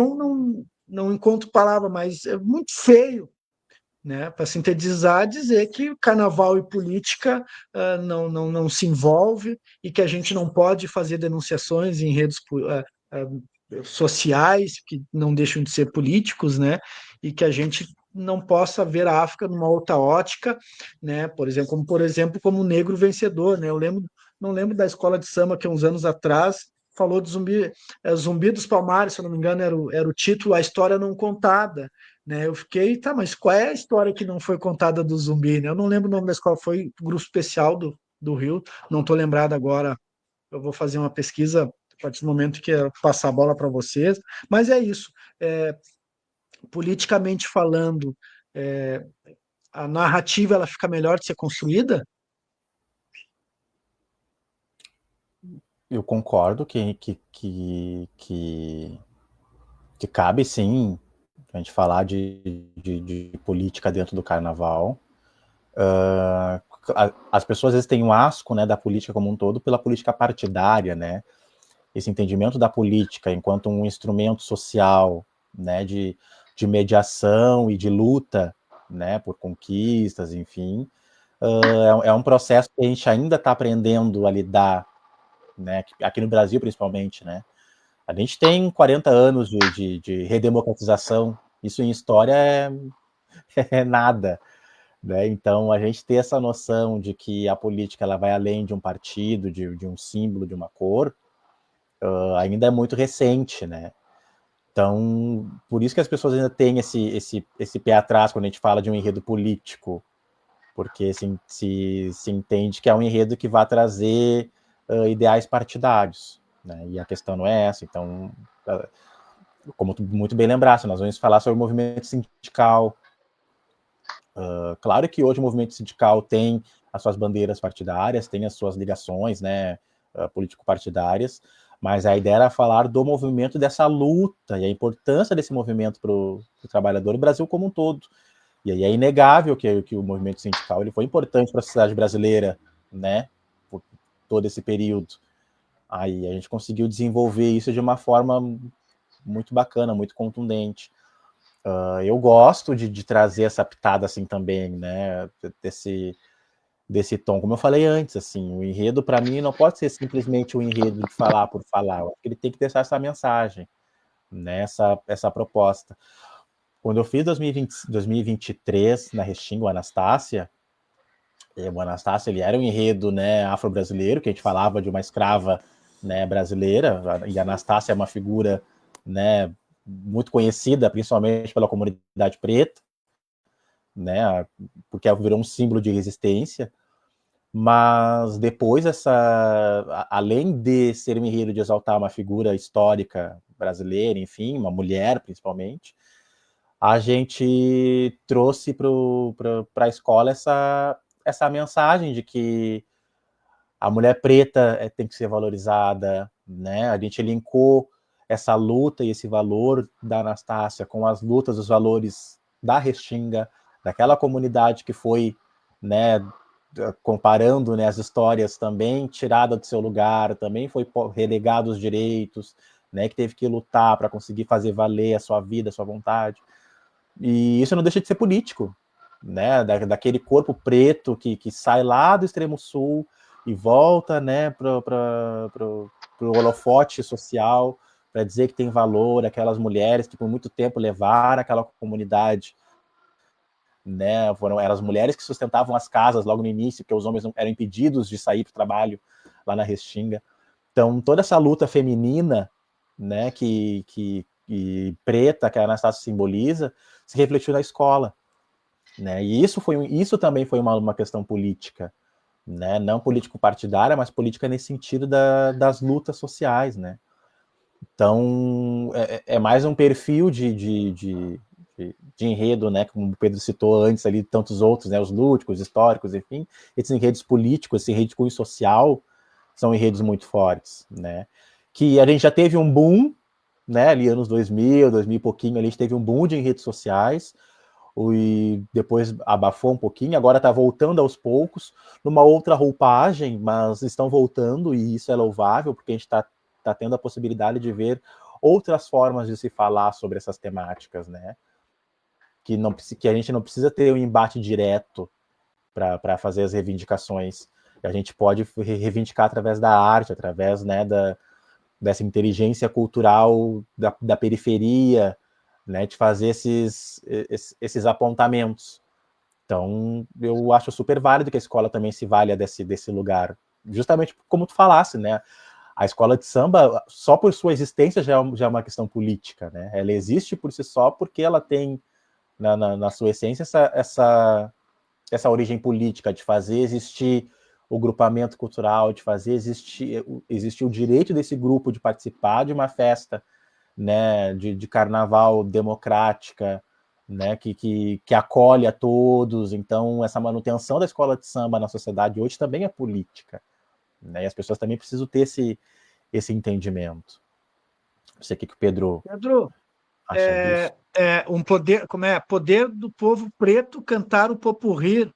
não encontro palavra, mas é muito feio, né? Para sintetizar, dizer que carnaval e política não se envolve e que a gente não pode fazer denunciações em redes sociais que não deixam de ser políticos, né? E que a gente não possa ver a África numa outra ótica, né? Por exemplo, como negro vencedor, né? Não lembro da escola de samba que uns anos atrás falou de Zumbi dos Palmares, se eu não me engano, era o título, A História Não Contada, né? Eu fiquei, tá, mas qual é a história que não foi contada do Zumbi, né? Eu não lembro o nome da escola, foi Grupo Especial do Rio, não estou lembrado agora. Eu vou fazer uma pesquisa a partir do momento que eu passar a bola para vocês, mas é isso. Politicamente falando, a narrativa ela fica melhor de ser construída? Eu concordo que cabe sim a gente falar de política dentro do carnaval. As pessoas às vezes têm um asco, né, da política como um todo pela política partidária, né? Esse entendimento da política enquanto um instrumento social, né, de mediação e de luta, né, por conquistas, enfim, é um processo que a gente ainda está aprendendo a lidar, né, aqui no Brasil principalmente, né. A gente tem 40 anos de redemocratização, isso em história é nada, né? Então, a gente ter essa noção de que a política ela vai além de um partido, de um símbolo, de uma cor, ainda é muito recente, né? Então, por isso que as pessoas ainda têm esse pé atrás quando a gente fala de um enredo político, porque se entende que é um enredo que vai trazer ideais partidários, né? E a questão não é essa. Então, como tu muito bem lembraste, nós vamos falar sobre o movimento sindical. Claro que hoje o movimento sindical tem as suas bandeiras partidárias, tem as suas ligações, né, político-partidárias, mas a ideia era falar do movimento, dessa luta e a importância desse movimento para o trabalhador no Brasil como um todo. E aí é inegável que o movimento sindical ele foi importante para a sociedade brasileira, né, por todo esse período. Aí a gente conseguiu desenvolver isso de uma forma muito bacana, muito contundente. Eu gosto de trazer essa pitada assim também, né, desse tom, como eu falei antes, assim, o enredo para mim não pode ser simplesmente um enredo de falar por falar, eu acho que ele tem que deixar essa mensagem, né, essa proposta. Quando eu fiz 2023 na Restinga, o Anastácia, ele era um enredo, né, afro-brasileiro, que a gente falava de uma escrava, né, brasileira, e a Anastácia é uma figura, né, muito conhecida, principalmente pela comunidade preta, né, porque ela virou um símbolo de resistência. Mas depois além de ser um enredo de exaltar uma figura histórica brasileira, enfim, uma mulher principalmente, a gente trouxe para a escola essa mensagem de que a mulher preta tem que ser valorizada, né? A gente linkou essa luta e esse valor da Anastácia com as lutas, os valores da Restinga, daquela comunidade que foi, né, comparando, né, as histórias, também tirada do seu lugar, também foi relegado os direitos, né, que teve que lutar para conseguir fazer valer a sua vida, a sua vontade. E isso não deixa de ser político, né, daquele corpo preto que sai lá do extremo sul e volta, né, pro holofote social, para dizer que tem valor, aquelas mulheres que por muito tempo levaram aquela comunidade, né, eram as mulheres que sustentavam as casas logo no início, porque os homens não, eram impedidos de sair para o trabalho lá na Restinga. Então, toda essa luta feminina, né, que preta, que a Anastácia simboliza, se refletiu na escola, né, e isso também foi uma questão política, né, não político-partidária, mas política nesse sentido das lutas sociais, né. Então, é mais um perfil de enredo, né, como o Pedro citou antes ali, tantos outros, né, os lúdicos, históricos, enfim, esses enredos políticos, esse enredo de cunho social, são enredos muito fortes, né, que a gente já teve um boom, né, ali anos 2000 e pouquinho, ali a gente teve um boom de enredos sociais, e depois abafou um pouquinho, agora está voltando aos poucos, numa outra roupagem, mas estão voltando, e isso é louvável, porque a gente está tendo a possibilidade de ver outras formas de se falar sobre essas temáticas, né? Que a gente não precisa ter um embate direto para fazer as reivindicações. A gente pode reivindicar através da arte, através, né, dessa inteligência cultural da periferia, né, de fazer esses apontamentos. Então, eu acho super válido que a escola também se valha desse lugar. Justamente como tu falasse, né? A escola de samba, só por sua existência, já é uma questão política, né? Ela existe por si só porque ela tem, na sua essência, essa origem política de fazer existir o grupamento cultural, de fazer existir o direito desse grupo de participar de uma festa, né, de carnaval democrática, né, que acolhe a todos. Então, essa manutenção da escola de samba na sociedade hoje também é política, né, e as pessoas também precisam ter esse entendimento. Não sei o que o Pedro Pedro, acha disso. um poder, como é? Poder do povo preto cantar o popurrí,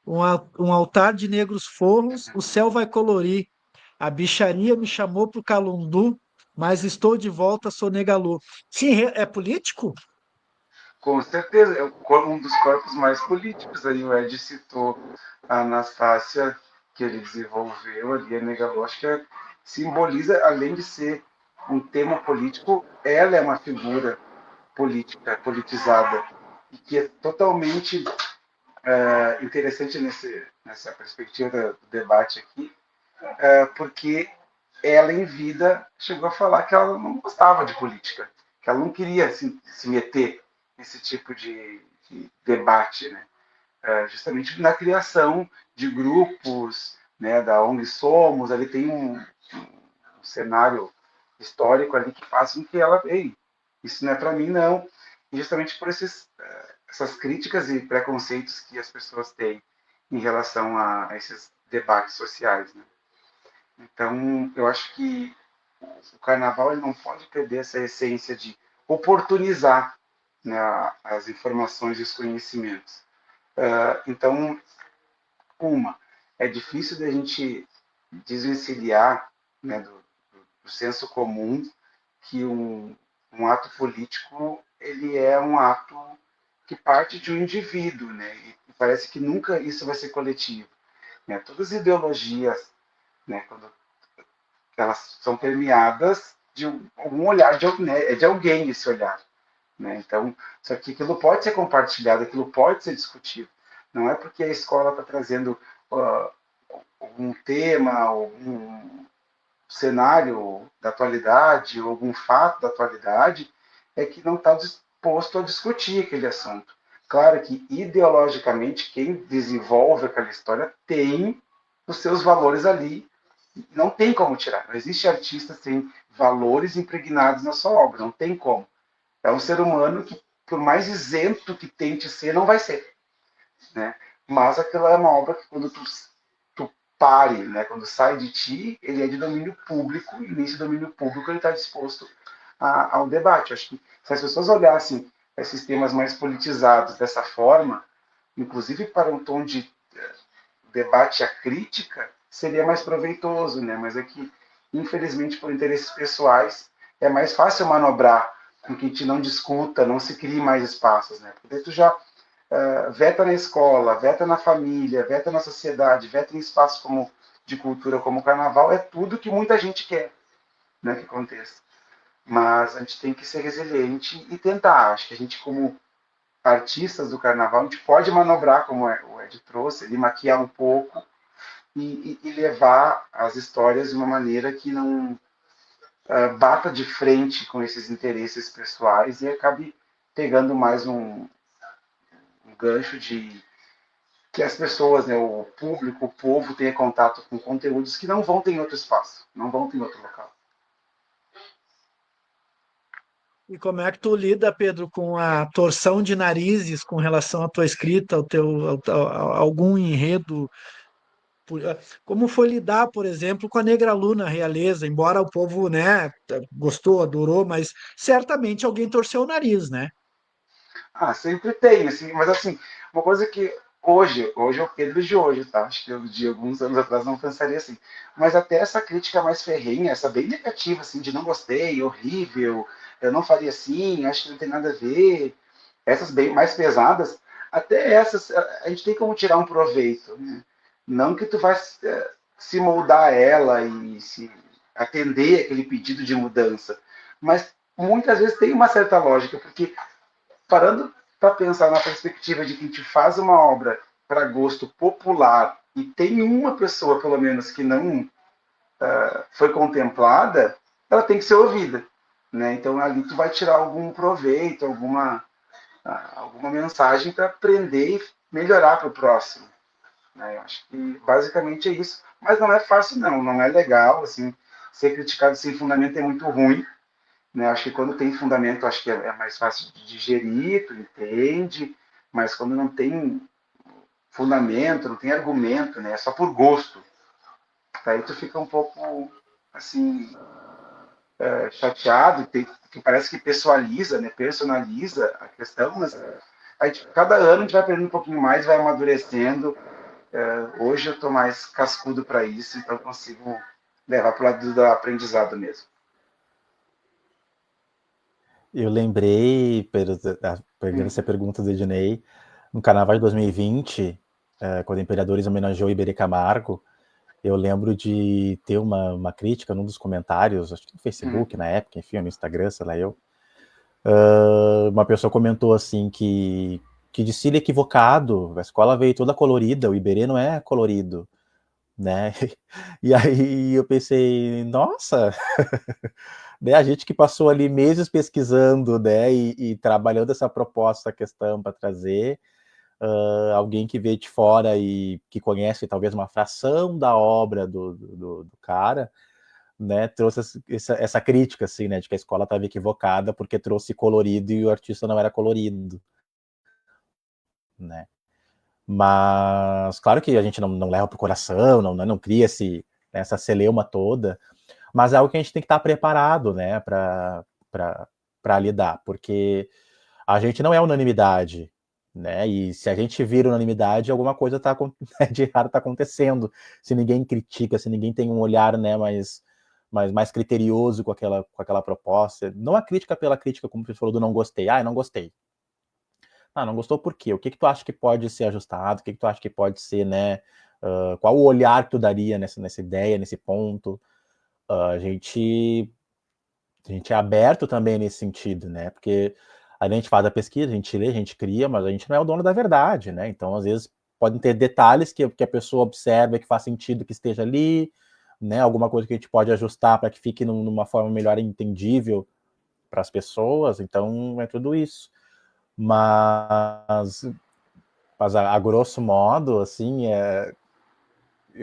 um altar de negros forros, o céu vai colorir. A bicharia me chamou pro Calundu, mas estou de volta, sou Negalu. Sim, é político? Com certeza, é um dos corpos mais políticos aí. O Ed citou a Anastácia, que ele desenvolveu ali, a Negalu. Acho que simboliza, além de ser um tema político, ela é uma figura política, politizada, e que é totalmente interessante nessa perspectiva do debate aqui, porque ela, em vida, chegou a falar que ela não gostava de política, que ela não queria se meter nesse tipo de debate, né? Justamente na criação de grupos, né, da ONG Somos, ali tem um cenário histórico ali que faz com que ela, ei, isso não é para mim não, e justamente por essas críticas e preconceitos que as pessoas têm em relação a esses debates sociais, né? Então, eu acho que o carnaval ele não pode perder essa essência de oportunizar, né, as informações e os conhecimentos. Então, é difícil da gente desvencilhar, né, do senso comum que um ato político ele é um ato que parte de um indivíduo, né? E parece que nunca isso vai ser coletivo, né? Todas as ideologias, né, quando elas são permeadas de um olhar de, né, é de alguém esse olhar. né? Então, só que aquilo pode ser compartilhado, aquilo pode ser discutido. Não é porque a escola está trazendo uh, algum tema, algum cenário da atualidade, ou algum fato da atualidade, é que não está disposto a discutir aquele assunto. Claro que, ideologicamente, quem desenvolve aquela história tem os seus valores ali, não tem como tirar. Não existe artista sem valores impregnados na sua obra, não tem como. É um ser humano que, por mais isento que tente ser, não vai ser, né? Mas aquela é uma obra que, quando tu pare, né, quando sai de ti, ele é de domínio público, e nesse domínio público ele está disposto ao debate. Eu acho que se as pessoas olhassem esses temas mais politizados dessa forma, inclusive para um tom de debate à crítica, seria mais proveitoso, né? Mas é que, infelizmente, por interesses pessoais, é mais fácil manobrar com que a gente não discuta, não se crie mais espaços, né? Porque tu já veta na escola, veta na família, veta na sociedade, veta em espaços como de cultura como o carnaval, é tudo que muita gente quer, né, que aconteça. Mas a gente tem que ser resiliente e tentar. Acho que a gente, como artistas do carnaval, a gente pode manobrar, como o Ed trouxe, ele maquiar um pouco e levar as histórias de uma maneira que não bata de frente com esses interesses pessoais e acabe pegando mais um gancho de que as pessoas, né, o público, o povo tenha contato com conteúdos que não vão ter em outro espaço, não vão ter em outro local. E como é que tu lida, Pedro, com a torção de narizes com relação à tua escrita, algum enredo? Como foi lidar, por exemplo, com a Negra Luna Realeza? Embora o povo, né, gostou, adorou, mas certamente alguém torceu o nariz, né? Ah, sempre tem, assim, mas assim, uma coisa que hoje é o Pedro de hoje, tá? Acho que eu de alguns anos atrás não pensaria assim. Mas até essa crítica mais ferrenha, essa bem negativa, assim, de não gostei, horrível, eu não faria assim, acho que não tem nada a ver, essas bem mais pesadas, até essas a gente tem como tirar um proveito, né? Não que tu vai se moldar a ela e se atender aquele pedido de mudança, mas muitas vezes tem uma certa lógica, porque parando para pensar na perspectiva de que a gente faz uma obra para gosto popular e tem uma pessoa, pelo menos, que não foi contemplada, ela tem que ser ouvida. Né? Então, ali tu vai tirar algum proveito, alguma mensagem para aprender e melhorar para o próximo. Né? Eu acho que basicamente é isso. Mas não é fácil, não. Não é legal. Assim, ser criticado sem fundamento é muito ruim. Né? Acho que quando tem fundamento, acho que é mais fácil de digerir, tu entende, mas quando não tem fundamento, não tem argumento, né? É só por gosto. Aí tu fica um pouco, assim, chateado, que parece que pessoaliza, né? Personaliza a questão, mas aí, cada ano a gente vai aprendendo um pouquinho mais, vai amadurecendo. Hoje eu estou mais cascudo para isso, então eu consigo levar para o lado do aprendizado mesmo. Eu lembrei, pegando essa pergunta do Ednei, no Carnaval de 2020, quando o Imperadores homenageou Iberê Camargo, eu lembro de ter uma crítica num dos comentários, acho que no Facebook, na época, enfim, no Instagram, sei lá eu. Uma pessoa comentou assim que desfile equivocado, a escola veio toda colorida, o Iberê não é colorido, né? E aí eu pensei, nossa, né, a gente que passou ali meses pesquisando, né, e trabalhando essa proposta, essa questão para trazer alguém que veio de fora e que conhece talvez uma fração da obra do cara, né, trouxe essa crítica, assim, né, de que a escola estava equivocada porque trouxe colorido e o artista não era colorido, né. Mas, claro que a gente não leva pro coração, não cria essa celeuma toda, mas é algo que a gente tem que estar preparado, né, para lidar, porque a gente não é unanimidade, né, e se a gente vira unanimidade, alguma coisa de errado está acontecendo, se ninguém critica, se ninguém tem um olhar, né, mais criterioso com aquela proposta, não a crítica pela crítica, como você falou do não gostei, eu não gostei. Não gostou por quê? O que tu acha que pode ser ajustado? O que tu acha que pode ser, né? Qual o olhar que tu daria nessa ideia, nesse ponto? A gente é aberto também nesse sentido, né? Porque a gente faz a pesquisa, a gente lê, a gente cria, mas a gente não é o dono da verdade, né? Então, às vezes, podem ter detalhes que a pessoa observa, que faz sentido que esteja ali, né? Alguma coisa que a gente pode ajustar para que fique numa forma melhor entendível para as pessoas. Então, é tudo isso. Mas a grosso modo, assim,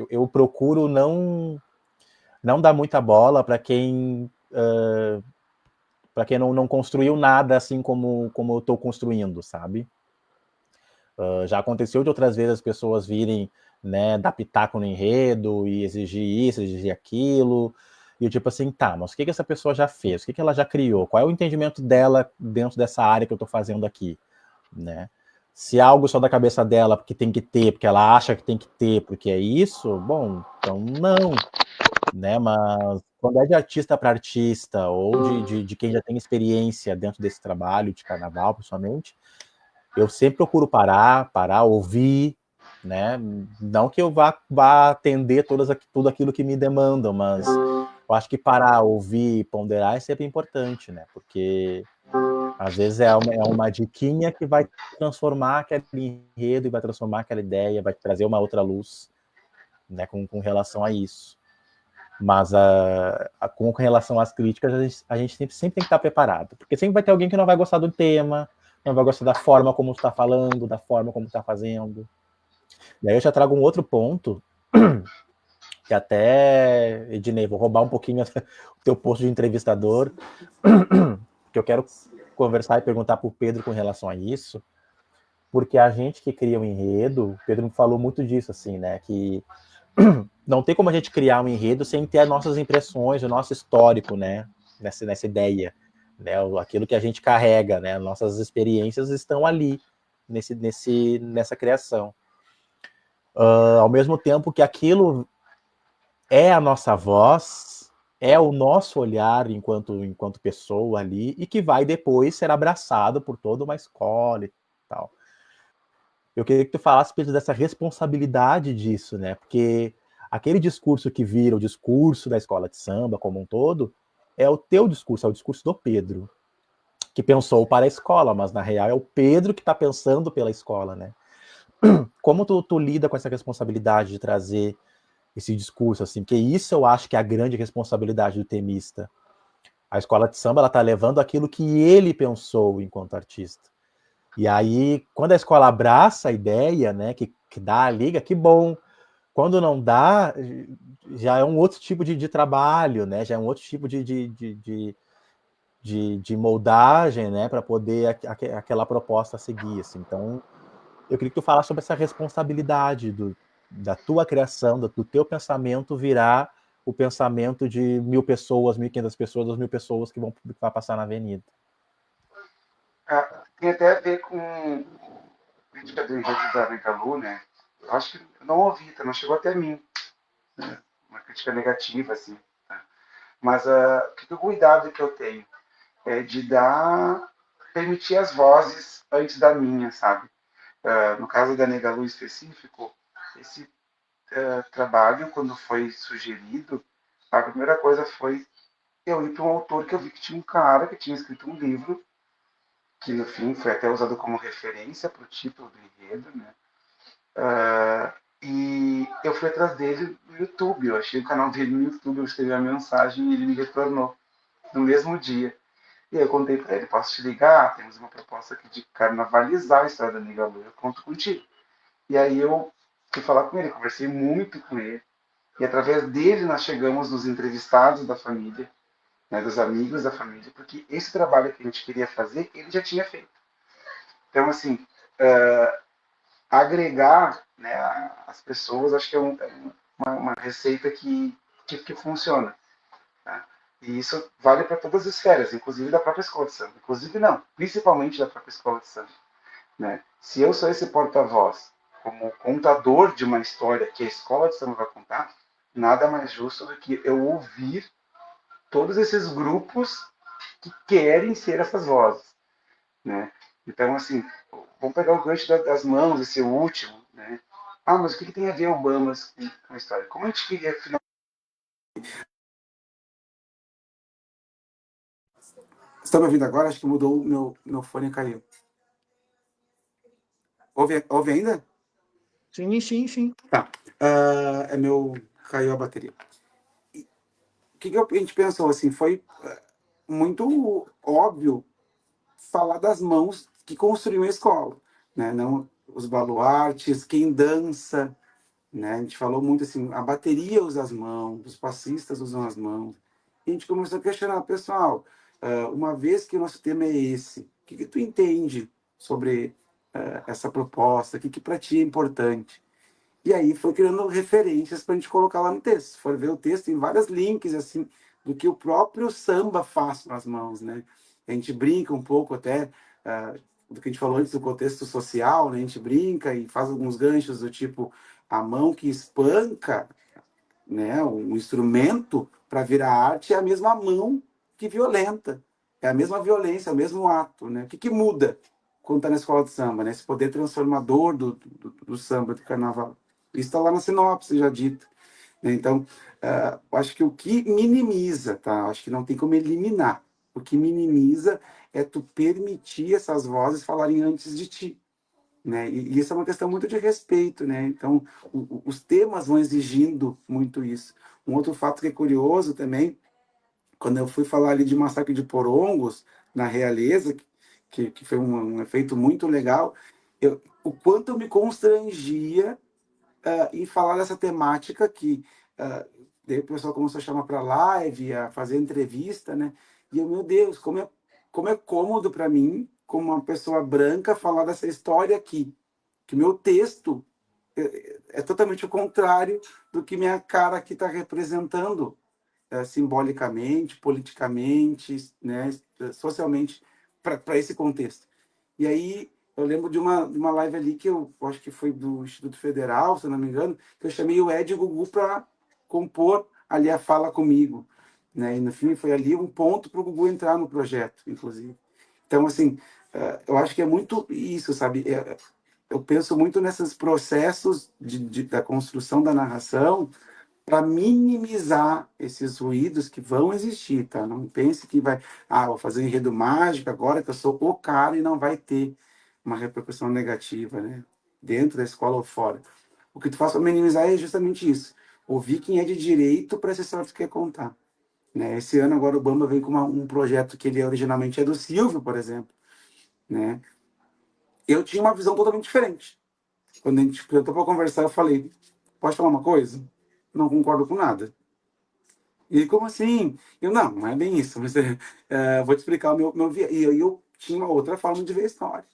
eu procuro não dar muita bola para quem não construiu nada assim como eu estou construindo, sabe? Já aconteceu de outras vezes as pessoas virem, né, dar pitaco no enredo e exigir isso, exigir aquilo, e eu tipo assim, tá, mas o que essa pessoa já fez? O que ela já criou? Qual é o entendimento dela dentro dessa área que eu estou fazendo aqui, né? Se é algo só da cabeça dela, porque tem que ter, porque ela acha que tem que ter, porque é isso, bom, então não, né? Mas quando é de artista para artista, ou de quem já tem experiência dentro desse trabalho de carnaval, principalmente, eu sempre procuro parar, ouvir, né? Não que eu vá atender tudo aquilo que me demandam, mas eu acho que parar, ouvir, ponderar é sempre importante, né? Porque às vezes é uma diquinha que vai transformar aquele enredo e vai transformar aquela ideia, vai trazer uma outra luz, né? Com relação a isso. Mas com relação às críticas, a gente sempre tem que estar preparado, porque sempre vai ter alguém que não vai gostar do tema, não vai gostar da forma como está falando, da forma como está fazendo. E aí eu já trago um outro ponto, que até, Ednei, vou roubar um pouquinho o teu posto de entrevistador, que eu quero conversar e perguntar para o Pedro com relação a isso, porque a gente que cria um enredo, o Pedro me falou muito disso, assim, né, que não tem como a gente criar um enredo sem ter as nossas impressões, o nosso histórico, né, nessa ideia, né, aquilo que a gente carrega, né, nossas experiências estão ali, nessa criação. Ao mesmo tempo que aquilo é a nossa voz, é o nosso olhar enquanto pessoa ali, e que vai depois ser abraçado por toda uma escola e tal. Eu queria que tu falasse, Pedro, dessa responsabilidade disso, né? Porque aquele discurso que vira o discurso da escola de samba como um todo é o teu discurso, é o discurso do Pedro, que pensou para a escola, mas na real é o Pedro que está pensando pela escola, né? Como tu lida com essa responsabilidade de trazer esse discurso, assim? Porque isso eu acho que é a grande responsabilidade do temista. A escola de samba, ela tá levando aquilo que ele pensou enquanto artista. E aí, quando a escola abraça a ideia, né, que dá a liga, que bom. Quando não dá, já é um outro tipo de trabalho, né? Já é um outro tipo de moldagem, né, para poder aquela proposta seguir. Assim. Então, eu queria que tu falasse sobre essa responsabilidade da tua criação, do teu pensamento virar o pensamento de 1.000 pessoas, 1.500 pessoas, 2.000 pessoas que vão passar na avenida. Tem até a ver com a crítica do enredo da Negalu, né? Eu acho que eu não ouvi, tá? Não chegou até mim, né? Uma crítica negativa, assim. Tá? Mas o cuidado que eu tenho é de permitir as vozes antes da minha, sabe? No caso da Negalu específico, esse trabalho, quando foi sugerido, a primeira coisa foi eu ir para um autor que eu vi que tinha um cara que tinha escrito um livro, que no fim foi até usado como referência para o título do enredo, né? E eu fui atrás dele no YouTube, eu achei o canal dele no YouTube, eu escrevi a mensagem e ele me retornou no mesmo dia. E aí eu contei para ele, posso te ligar? Temos uma proposta aqui de carnavalizar a história da Negalu, eu conto contigo. E aí eu fui falar com ele, conversei muito com ele, e através dele nós chegamos nos entrevistados da família, né, dos amigos da família, porque esse trabalho que a gente queria fazer, ele já tinha feito. Então, assim, agregar, né, as pessoas, acho que uma receita que funciona. Tá? E isso vale para todas as esferas, inclusive da própria escola de samba. Inclusive não, principalmente da própria escola de samba. Né? Se eu sou esse porta-voz, como contador de uma história que a escola de samba vai contar, nada mais justo do que eu ouvir todos esses grupos que querem ser essas vozes. Né? Então, assim, vamos pegar o gancho das mãos, esse último. Né? Mas o que tem a ver o Bamas com a história? Como a gente queria, Estão me ouvindo agora? Acho que mudou o meu fone e caiu. Ouve ainda? Sim, sim, sim. Tá. Caiu a bateria. O que a gente pensou, assim, foi muito óbvio falar das mãos que construíam a escola, né? Não os baluartes, quem dança, né? A gente falou muito assim, a bateria usa as mãos, os passistas usam as mãos. E a gente começou a questionar, pessoal, uma vez que o nosso tema é esse, o que tu entende sobre essa proposta? O que para ti é importante? E aí foi criando referências para a gente colocar lá no texto. Se for ver o texto, tem vários links assim do que o próprio samba faz com as mãos, né? A gente brinca um pouco até do que a gente falou antes do contexto social, né? A gente brinca e faz alguns ganchos do tipo a mão que espanca, né? Um instrumento para virar arte é a mesma mão que violenta, é a mesma violência, é o mesmo ato, né? O que muda quando está na escola de samba, né? Esse poder transformador do samba, do carnaval. Isso está lá na sinopse já dito. Né? Então, acho que o que minimiza, tá? Acho que não tem como eliminar. O que minimiza é tu permitir essas vozes falarem antes de ti. Né? E isso é uma questão muito de respeito, né? Então, os temas vão exigindo muito isso. Um outro fato que é curioso também, quando eu fui falar ali de Massacre de Porongos, na Realeza, que foi um efeito muito legal, o quanto eu me constrangia em falar dessa temática que daí o pessoal começou a chamar para live, a fazer entrevista, né? E eu, meu Deus, como é cômodo para mim, como uma pessoa branca, falar dessa história aqui. Que meu texto é totalmente o contrário do que minha cara aqui está representando simbolicamente, politicamente, né, socialmente, para esse contexto. E aí eu lembro de uma live ali que eu acho que foi do Instituto Federal, se eu não me engano, que eu chamei o Ed e o Gugu para compor ali a fala comigo. Né? E no fim foi ali um ponto para o Gugu entrar no projeto, inclusive. Então, assim, eu acho que é muito isso, sabe? Eu penso muito nesses processos da construção da narração para minimizar esses ruídos que vão existir, tá? Não pense que vai, vou fazer um enredo mágico agora que eu sou o cara e não vai ter uma repercussão negativa, né? Dentro da escola ou fora. O que tu faz para minimizar é justamente isso. Ouvir quem é de direito para essa história que tu quer contar. Né? Esse ano agora o Bamba vem com um projeto que ele originalmente é do Silvio, por exemplo. Né? Eu tinha uma visão totalmente diferente. Quando a gente sentou para conversar, eu falei, pode falar uma coisa? Não concordo com nada. E ele, como assim? Eu, não é bem isso, mas vou te explicar o meu e eu tinha uma outra forma de ver a história.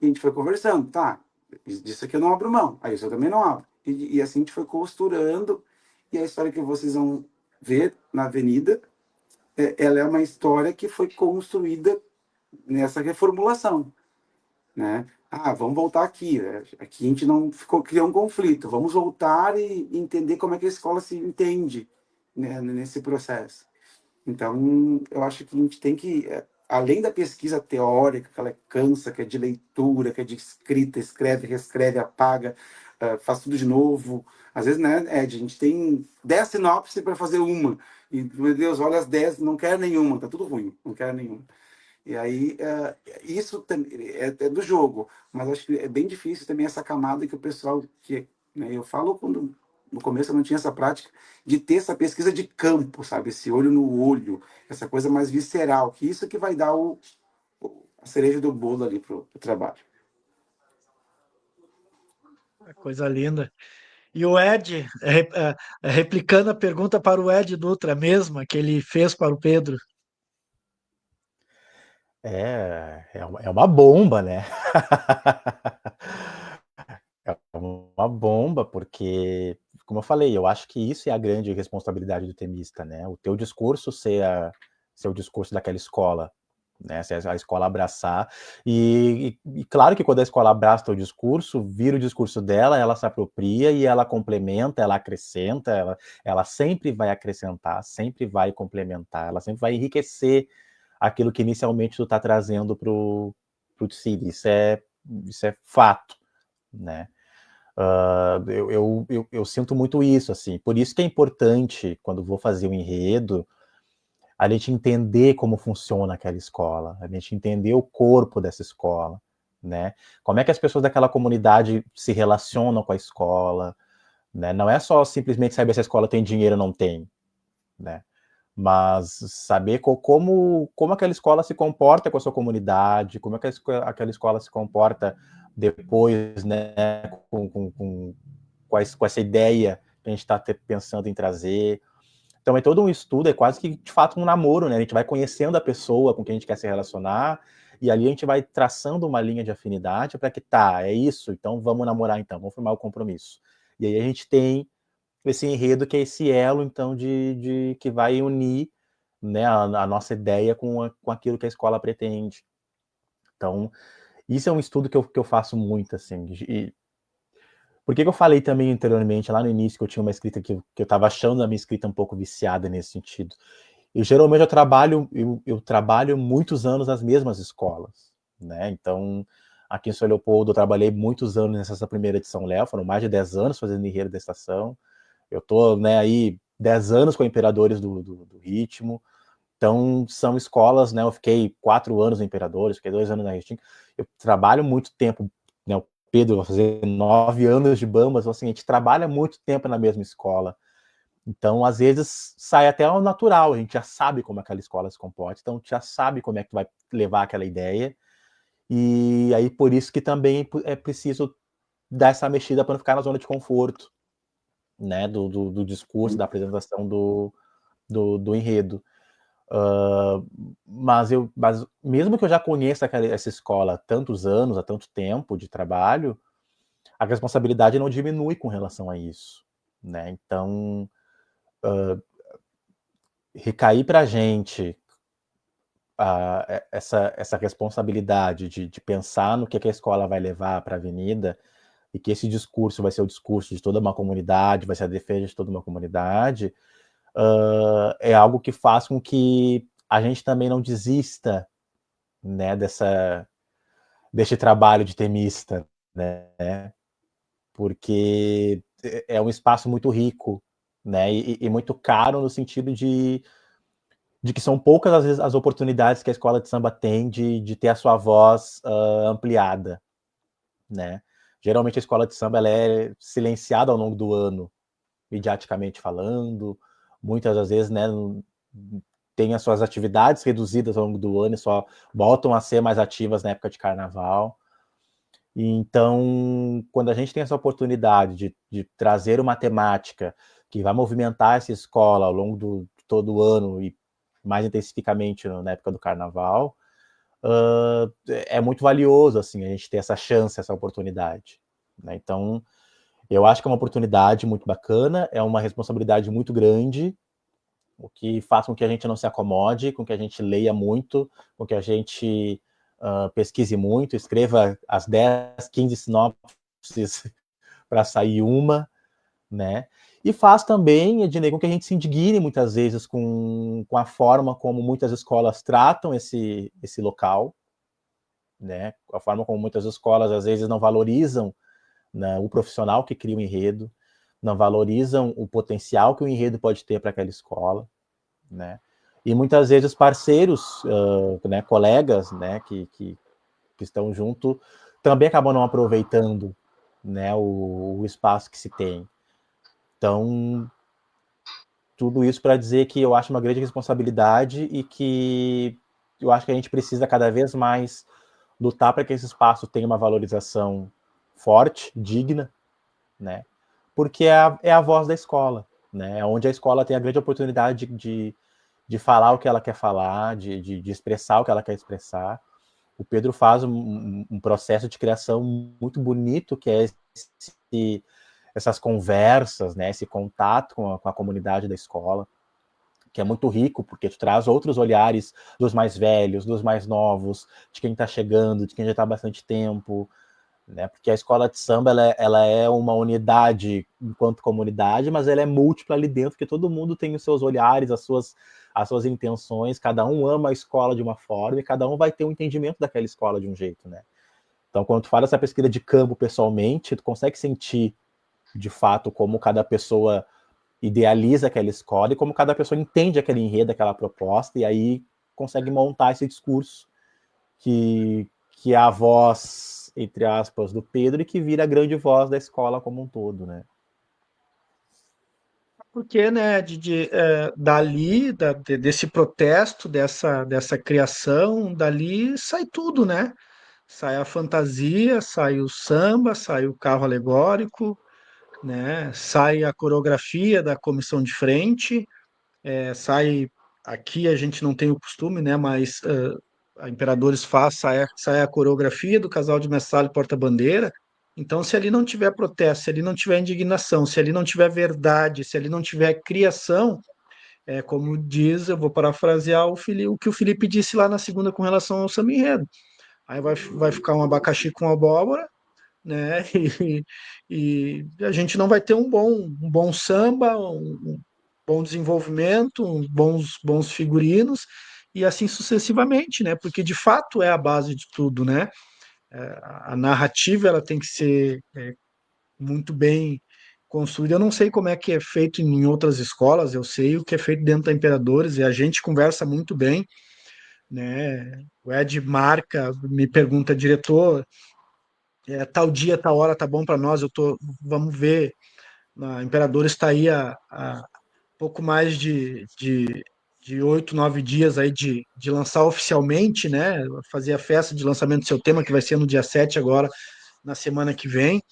E a gente foi conversando, tá, disso aqui eu não abro mão, aí isso eu também não abro. E assim a gente foi costurando, e a história que vocês vão ver na Avenida, ela é uma história que foi construída nessa reformulação, né? Vamos voltar aqui, né? Aqui a gente não criou um conflito, vamos voltar e entender como é que a escola se entende, né, nesse processo. Então, eu acho que a gente tem que, além da pesquisa teórica, que ela cansa, que é de leitura, que é de escrita, escreve, reescreve, apaga, faz tudo de novo. Às vezes, né, Ed, a gente tem 10 sinopses para fazer uma. E, meu Deus, olha as 10, não quero nenhuma, tá tudo ruim, não quero nenhuma. E aí, isso é do jogo, mas acho que é bem difícil também essa camada que o pessoal, né, eu falo quando no começo eu não tinha essa prática, de ter essa pesquisa de campo, sabe? Esse olho no olho, essa coisa mais visceral, que isso que vai dar a cereja do bolo ali pro trabalho. Coisa linda. E o Ed, replicando a pergunta para o Ed Dutra, a mesma que ele fez para o Pedro. É uma bomba, né? É uma bomba, porque, como eu falei, eu acho que isso é a grande responsabilidade do temista, né? O teu discurso ser o discurso daquela escola, né? Se a escola abraçar. E claro que quando a escola abraça o teu discurso, vira o discurso dela, ela se apropria e ela complementa, ela acrescenta, ela sempre vai acrescentar, sempre vai complementar, ela sempre vai enriquecer aquilo que inicialmente tu está trazendo pro Tsiri. Isso é fato, né? Eu sinto muito isso, assim. Por isso que é importante, quando vou fazer um enredo, a gente entender como funciona aquela escola, a gente entender o corpo dessa escola, né? Como é que as pessoas daquela comunidade se relacionam com a escola, né? Não é só simplesmente saber se a escola tem dinheiro ou não tem, né? Mas saber como aquela escola se comporta com a sua comunidade, como é que aquela escola se comporta depois, né, com essa ideia que a gente está pensando em trazer. Então é todo um estudo, é quase que de fato um namoro, né? A gente vai conhecendo a pessoa com quem a gente quer se relacionar, e ali a gente vai traçando uma linha de afinidade para que é isso, então vamos namorar então, vamos formar o compromisso. E aí a gente tem esse enredo que é esse elo, então, de que vai unir, né, a nossa ideia com aquilo que a escola pretende. Então, isso é um estudo que eu faço muito, assim. Por que eu falei também anteriormente, lá no início, que eu tinha uma escrita que eu estava achando a minha escrita um pouco viciada nesse sentido? Geralmente eu trabalho muitos anos nas mesmas escolas, né? Então, aqui em São Leopoldo, eu trabalhei muitos anos nessa primeira edição Léo, foram mais de 10 anos fazendo enredo da estação. Eu tô, né, aí 10 anos com Imperadores do Ritmo. Então, são escolas, né? Eu fiquei 4 anos no Imperadores, fiquei 2 anos na Restinga. Eu trabalho muito tempo, né? O Pedro vai fazer 9 anos de Bambas, então, assim, a gente trabalha muito tempo na mesma escola. Então, às vezes, sai até ao natural, a gente já sabe como aquela escola se comporta, então a gente já sabe como é que vai levar aquela ideia. E aí, por isso que também é preciso dar essa mexida para não ficar na zona de conforto, né, do discurso, da apresentação do enredo. Mas mesmo que eu já conheça essa escola há tantos anos, há tanto tempo de trabalho, a responsabilidade não diminui com relação a isso, né? Então, recair para a gente essa responsabilidade de pensar no que a escola vai levar para a avenida, e que esse discurso vai ser o discurso de toda uma comunidade, vai ser a defesa de toda uma comunidade, é algo que faz com que a gente também não desista, né, deste trabalho de temista, né, porque é um espaço muito rico, né, e muito caro no sentido de que são poucas às vezes as oportunidades que a escola de samba tem de ter a sua voz ampliada, né. Geralmente a escola de samba ela é silenciada ao longo do ano, mediaticamente falando, muitas das vezes, né, tem as suas atividades reduzidas ao longo do ano e só voltam a ser mais ativas na época de carnaval. Então, quando a gente tem essa oportunidade de trazer uma temática que vai movimentar essa escola ao longo de todo o ano e mais intensificamente na época do carnaval, é muito valioso, assim, a gente ter essa chance, essa oportunidade, né? Então, eu acho que é uma oportunidade muito bacana, é uma responsabilidade muito grande, o que faz com que a gente não se acomode, com que a gente leia muito, com que a gente pesquise muito, escreva as 10, 15 sinopses para sair uma, né? E faz também, Ednei, com que a gente se indigne muitas vezes com a forma como muitas escolas tratam esse local, né? A forma como muitas escolas às vezes não valorizam, né, o profissional que cria o enredo, não valorizam o potencial que o enredo pode ter para aquela escola, né? E muitas vezes parceiros, né, colegas, né, que estão junto, também acabam não aproveitando, né, o espaço que se tem. Então, tudo isso para dizer que eu acho uma grande responsabilidade e que eu acho que a gente precisa cada vez mais lutar para que esse espaço tenha uma valorização forte, digna, né? Porque é a voz da escola, né? É onde a escola tem a grande oportunidade de falar o que ela quer falar, de expressar o que ela quer expressar. O Pedro faz um processo de criação muito bonito, que é essas conversas, né? Esse contato com a comunidade da escola, que é muito rico, porque tu traz outros olhares dos mais velhos, dos mais novos, de quem está chegando, de quem já está há bastante tempo, né? Porque a escola de samba ela é uma unidade enquanto comunidade, mas ela é múltipla ali dentro, porque todo mundo tem os seus olhares, as suas intenções, cada um ama a escola de uma forma e cada um vai ter um entendimento daquela escola de um jeito, né? Então, quando tu faz essa pesquisa de campo pessoalmente, tu consegue sentir de fato como cada pessoa idealiza aquela escola e como cada pessoa entende aquele enredo, aquela proposta, e aí consegue montar esse discurso que é a voz, entre aspas, do Pedro e que vira a grande voz da escola como um todo, né? Porque, né, dali, desse protesto, dessa criação, dali sai tudo, né? Sai a fantasia, sai o samba, sai o carro alegórico, né? Sai a coreografia da comissão de frente, sai, aqui a gente não tem o costume, né? Mas a Imperadores faz, sai a coreografia do casal de mestre e porta-bandeira. Então, se ali não tiver protesto, se ali não tiver indignação, se ali não tiver verdade, se ali não tiver criação, como diz, eu vou parafrasear o que o Felipe disse lá na segunda com relação ao samba enredo. Aí vai ficar um abacaxi com abóbora, né? E a gente não vai ter um bom samba, um bom desenvolvimento, bons figurinos e assim sucessivamente, né? Porque de fato é a base de tudo, né? A narrativa ela tem que ser muito bem construída. Eu não sei como é que é feito em outras escolas, eu sei o que é feito dentro da Imperadores e a gente conversa muito bem, né? O Ed marca, me pergunta, diretor, tal dia, tal hora tá bom para nós, vamos ver. A Imperadores está aí há pouco mais de 8, 9 dias aí de lançar oficialmente, né? Fazer a festa de lançamento do seu tema, que vai ser no dia 7 agora, na semana que vem.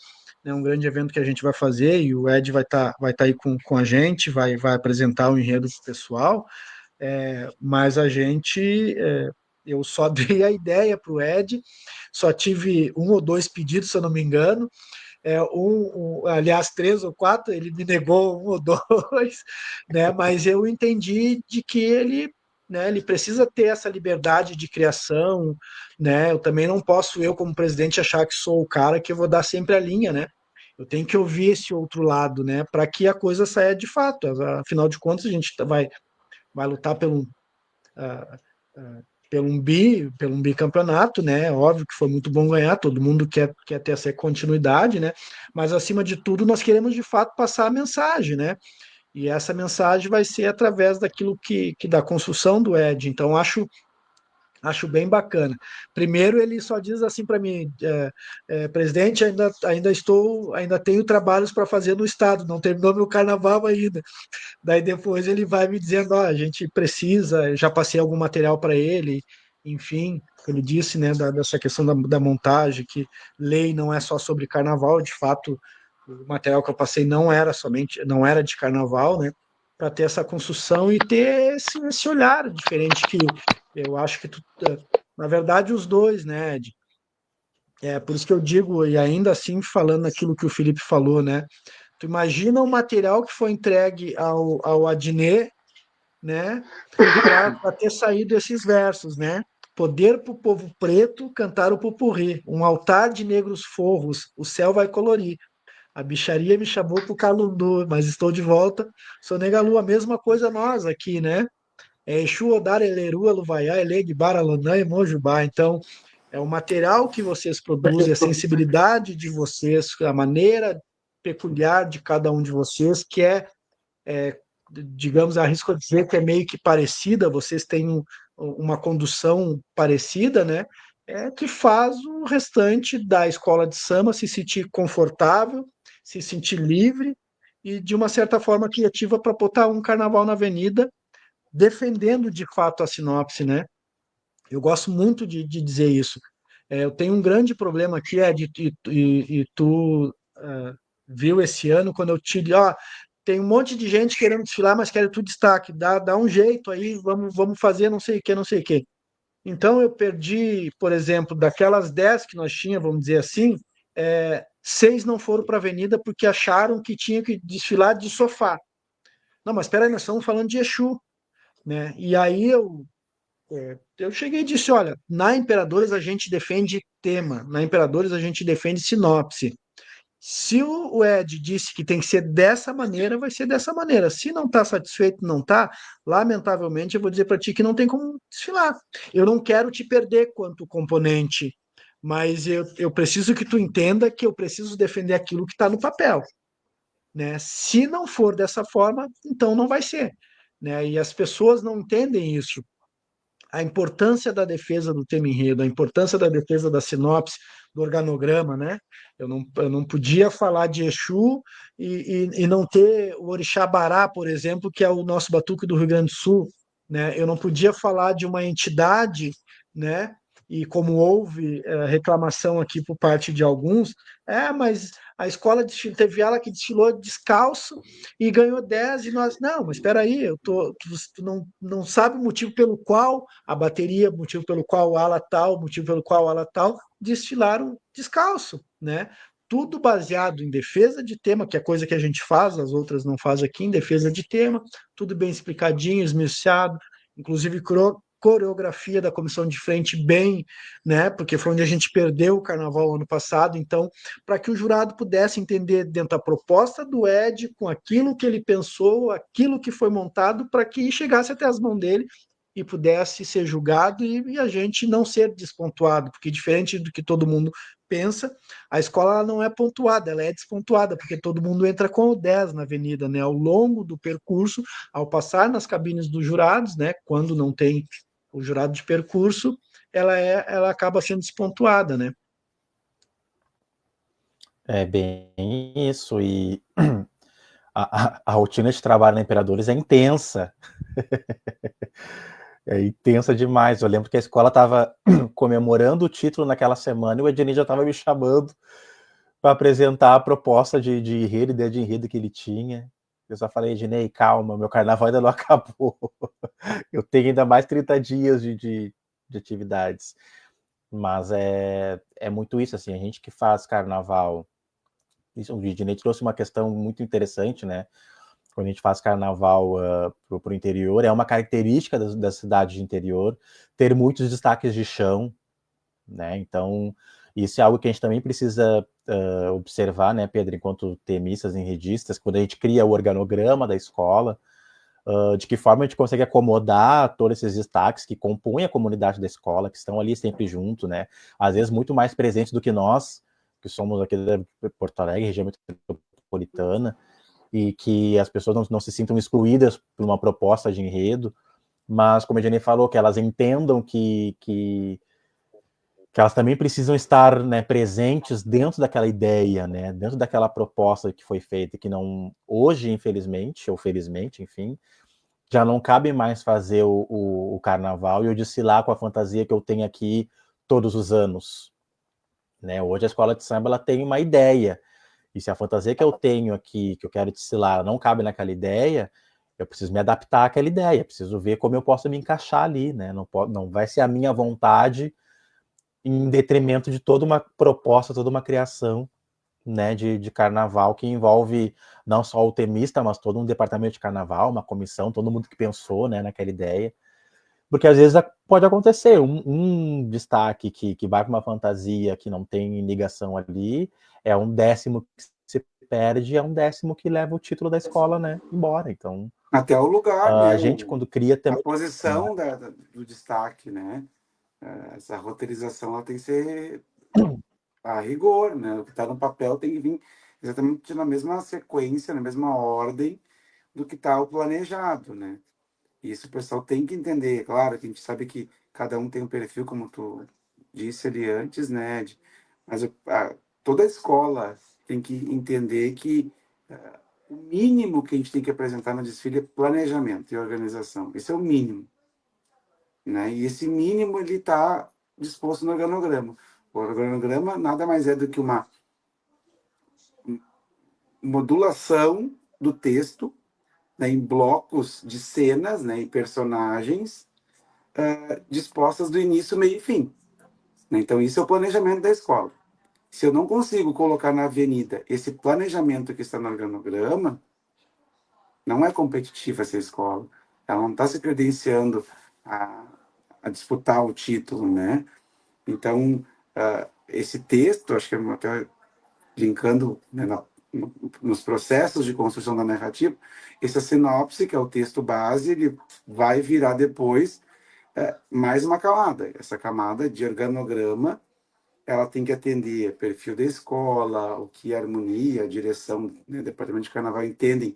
É um grande evento que a gente vai fazer e o Ed vai tá aí com a gente, vai apresentar o enredo pro pessoal. Mas eu só dei a ideia para o Ed, só tive 1 ou 2 pedidos, se eu não me engano, aliás, 3 ou 4, ele me negou 1 ou 2, né? Mas eu entendi de que ele precisa ter essa liberdade de criação, né? Eu também não posso, eu como presidente, achar que sou o cara que eu vou dar sempre a linha, né? Eu tenho que ouvir esse outro lado, né? Para que a coisa saia de fato. Afinal de contas, a gente vai lutar ah, ah, pelo um bicampeonato, né? Óbvio que foi muito bom ganhar, todo mundo quer ter essa continuidade, né? Mas acima de tudo, nós queremos de fato passar a mensagem, né? E essa mensagem vai ser através daquilo que da construção do Ed. Então, acho bem bacana. Primeiro, ele só diz assim para mim, presidente, ainda tenho trabalhos para fazer no estado, não terminou meu carnaval ainda. Daí depois ele vai me dizendo, a gente precisa, eu já passei algum material para ele, enfim, ele disse, né, dessa questão da montagem, que lei não é só sobre carnaval, de fato, o material que eu passei não era de carnaval, né, para ter essa construção e ter esse olhar diferente que eu acho que na verdade os dois, né, Ed? Por isso que eu digo, e ainda assim falando aquilo que o Felipe falou, né, tu imagina o material que foi entregue ao Adnet, né, para ter saído esses versos, né? Poder para o povo preto cantar o pupurri, um altar de negros forros, o céu vai colorir. A bicharia me chamou pro Calundu, mas estou de volta. Sou Negalu, a mesma coisa nós aqui, né? Exu, Odar, Eleru, Eluvaiá, Elegbara, Lonã e Mojubá. Então, é o material que vocês produzem, a sensibilidade de vocês, a maneira peculiar de cada um de vocês, que digamos, arrisco dizer que é meio que parecida, vocês têm uma condução parecida, né? Que faz o restante da escola de samba se sentir confortável, se sentir livre e, de uma certa forma, criativa para botar um carnaval na avenida, defendendo de fato a sinopse, né? Eu gosto muito de dizer isso. Eu tenho um grande problema aqui, e tu viu esse ano, quando eu te disse, tem um monte de gente querendo desfilar, mas quer tudo destaque, dá um jeito aí, vamos fazer não sei o que, não sei o que. Então eu perdi, por exemplo, daquelas 10 que nós tínhamos, vamos dizer assim, 6 não foram para a avenida porque acharam que tinha que desfilar de sofá. Não, mas espera aí, nós estamos falando de Exu, né? E aí eu cheguei e disse, olha, na Imperadores a gente defende tema, na Imperadores a gente defende sinopse. Se o Ed disse que tem que ser dessa maneira, vai ser dessa maneira. Se não está satisfeito, não está, lamentavelmente eu vou dizer para ti que não tem como desfilar. Eu não quero te perder quanto componente, mas eu preciso que tu entenda que eu preciso defender aquilo que está no papel. né? Se não for dessa forma, então não vai ser, né? E as pessoas não entendem isso, a importância da defesa do tema enredo, a importância da defesa da sinopse, do organograma, né? Eu não podia falar de Exu e não ter o Orixá Bará, por exemplo, que é o nosso batuque do Rio Grande do Sul, né? Eu não podia falar de uma entidade, né? E como houve reclamação aqui por parte de alguns, mas a escola teve ela que desfilou descalço e ganhou 10 e nós, não, mas espera aí, tu não sabe o motivo pelo qual a bateria, o motivo pelo qual o ala tal, o motivo pelo qual o ala tal desfilaram descalço, né? Tudo baseado em defesa de tema, que é coisa que a gente faz, as outras não faz aqui, em defesa de tema, tudo bem explicadinho, esmiuçado, inclusive coreografia da comissão de frente bem, né? Porque foi onde a gente perdeu o carnaval ano passado, então para que o jurado pudesse entender dentro da proposta do Ed, com aquilo que ele pensou, aquilo que foi montado, para que chegasse até as mãos dele e pudesse ser julgado e a gente não ser despontuado, porque diferente do que todo mundo pensa, a escola ela não é pontuada, ela é despontuada, porque todo mundo entra com o 10 na avenida, né? Ao longo do percurso, ao passar nas cabines dos jurados, né? Quando não tem o jurado de percurso, ela acaba sendo despontuada, né? É bem isso, e a rotina de trabalho na Imperadores é intensa. É intensa demais. Eu lembro que a escola estava comemorando o título naquela semana e o Ednei já estava me chamando para apresentar a proposta de enredo, ideia de enredo que ele tinha. Eu só falei, Ednei, calma, meu carnaval ainda não acabou. Eu tenho ainda mais 30 dias de atividades. Mas é muito isso, assim, a gente que faz carnaval. Isso, o Ednei trouxe uma questão muito interessante, né? Quando a gente faz carnaval para o interior, é uma característica da cidade de interior ter muitos destaques de chão, né? Então, isso é algo que a gente também precisa observar, né, Pedro, enquanto temistas, enredistas, quando a gente cria o organograma da escola, de que forma a gente consegue acomodar todos esses destaques que compõem a comunidade da escola, que estão ali sempre junto, né? Às vezes muito mais presentes do que nós, que somos aqui de Porto Alegre, região metropolitana, e que as pessoas não se sintam excluídas por uma proposta de enredo, mas, como a Jenny falou, que elas entendam que elas também precisam estar, né, presentes dentro daquela ideia, né, dentro daquela proposta que foi feita, que não, hoje, infelizmente, ou felizmente, enfim, já não cabe mais fazer o carnaval e eu desfilar com a fantasia que eu tenho aqui todos os anos, né? Hoje a escola de samba ela tem uma ideia, e se a fantasia que eu tenho aqui, que eu quero desfilar, não cabe naquela ideia, eu preciso me adaptar àquela ideia, preciso ver como eu posso me encaixar ali, né? Não vai ser a minha vontade em detrimento de toda uma proposta, toda uma criação, né, de carnaval que envolve não só o temista, mas todo um departamento de carnaval, uma comissão, todo mundo que pensou, né, naquela ideia. Porque às vezes pode acontecer um destaque que vai para uma fantasia que não tem ligação ali, é um décimo que se perde, é um décimo que leva o título da escola, né, embora. Então, Até o lugar, a né? gente quando cria A também, posição do destaque, né? Essa roteirização ela tem que ser a rigor, né? O que está no papel tem que vir exatamente na mesma sequência, na mesma ordem do que está o planejado, né? E isso o pessoal tem que entender. Claro que a gente sabe que cada um tem um perfil, como tu disse ali antes, né, Ed? Mas toda a escola tem que entender que o mínimo que a gente tem que apresentar no desfile é planejamento e organização. Esse é o mínimo, né? E esse mínimo ele está disposto no organograma. O organograma nada mais é do que uma modulação do texto, né, em blocos de cenas, né, e personagens dispostas do início, meio e fim. Né? Então, isso é o planejamento da escola. Se eu não consigo colocar na avenida esse planejamento que está no organograma, não é competitiva essa escola. Ela não está se credenciando a disputar o título, né? Então, esse texto, acho que até linkando, né, nos processos de construção da narrativa, essa sinopse, que é o texto base, ele vai virar depois mais uma camada. Essa camada de organograma ela tem que atender perfil da escola, o que a harmonia, a direção, né, departamento de carnaval entendem,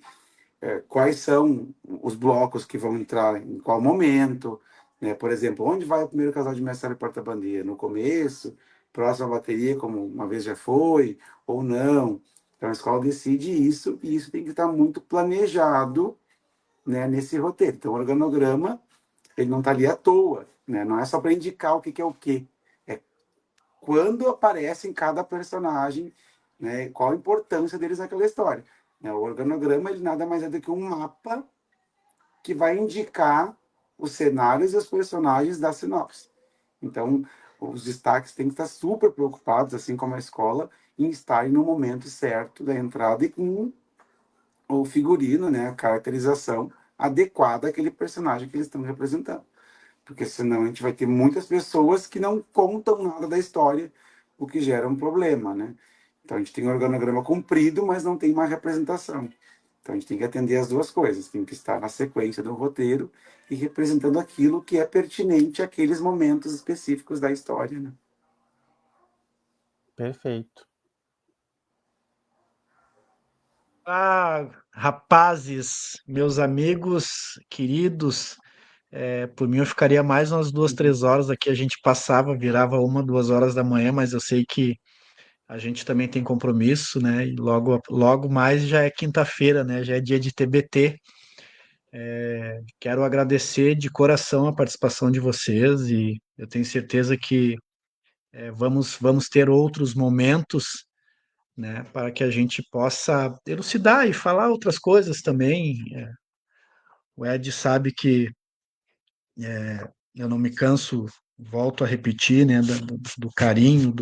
quais são os blocos que vão entrar em qual momento, né? Por exemplo, onde vai o primeiro casal de mestre e porta-bandeira? No começo, próxima bateria, como uma vez já foi, ou não. Então a escola decide isso, e isso tem que estar muito planejado, né, nesse roteiro. Então o organograma, ele não está ali à toa, né? Não é só para indicar o que, que é o quê. É quando aparece em cada personagem, né, qual a importância deles naquela história. Né? O organograma, ele nada mais é do que um mapa que vai indicar os cenários e os personagens da sinopse. Então, os destaques têm que estar super preocupados, assim como a escola, em estarem no momento certo da entrada e com o figurino, né, a caracterização adequada àquele personagem que eles estão representando. Porque senão a gente vai ter muitas pessoas que não contam nada da história, o que gera um problema, né? Então a gente tem um organograma comprido, mas não tem uma representação. Então a gente tem que atender as duas coisas, tem que estar na sequência do roteiro e representando aquilo que é pertinente àqueles momentos específicos da história, né? Perfeito. Ah, rapazes, meus amigos queridos, por mim eu ficaria mais umas 2, 3 horas aqui. A gente passava, virava 1, 2 horas da manhã, mas eu sei que a gente também tem compromisso, né? E logo, logo mais já é quinta-feira, né? Já é dia de TBT. Quero agradecer de coração a participação de vocês e eu tenho certeza que vamos ter outros momentos, né? Para que a gente possa elucidar e falar outras coisas também. O Ed sabe que eu não me canso, volto a repetir, né? Do carinho,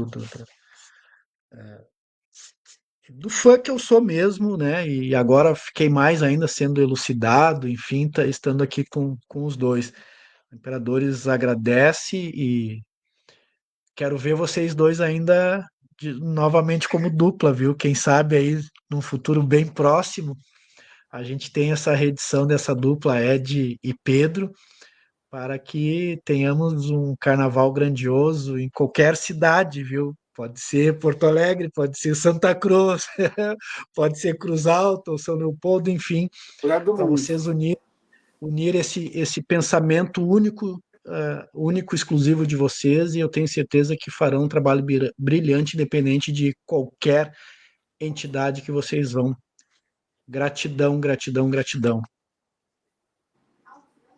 do fã que eu sou mesmo, né? E agora fiquei mais ainda sendo elucidado, enfim, estando aqui com os dois. O Imperadores agradece e quero ver vocês dois ainda novamente como dupla, viu? Quem sabe aí num futuro bem próximo a gente tem essa reedição dessa dupla Ed e Pedro para que tenhamos um carnaval grandioso em qualquer cidade, viu? Pode ser Porto Alegre, pode ser Santa Cruz, pode ser Cruz Alta ou São Leopoldo, enfim, Lugar do para mundo. vocês unir esse pensamento único, único, exclusivo de vocês, e eu tenho certeza que farão um trabalho brilhante, independente de qualquer entidade que vocês vão. Gratidão, gratidão, gratidão.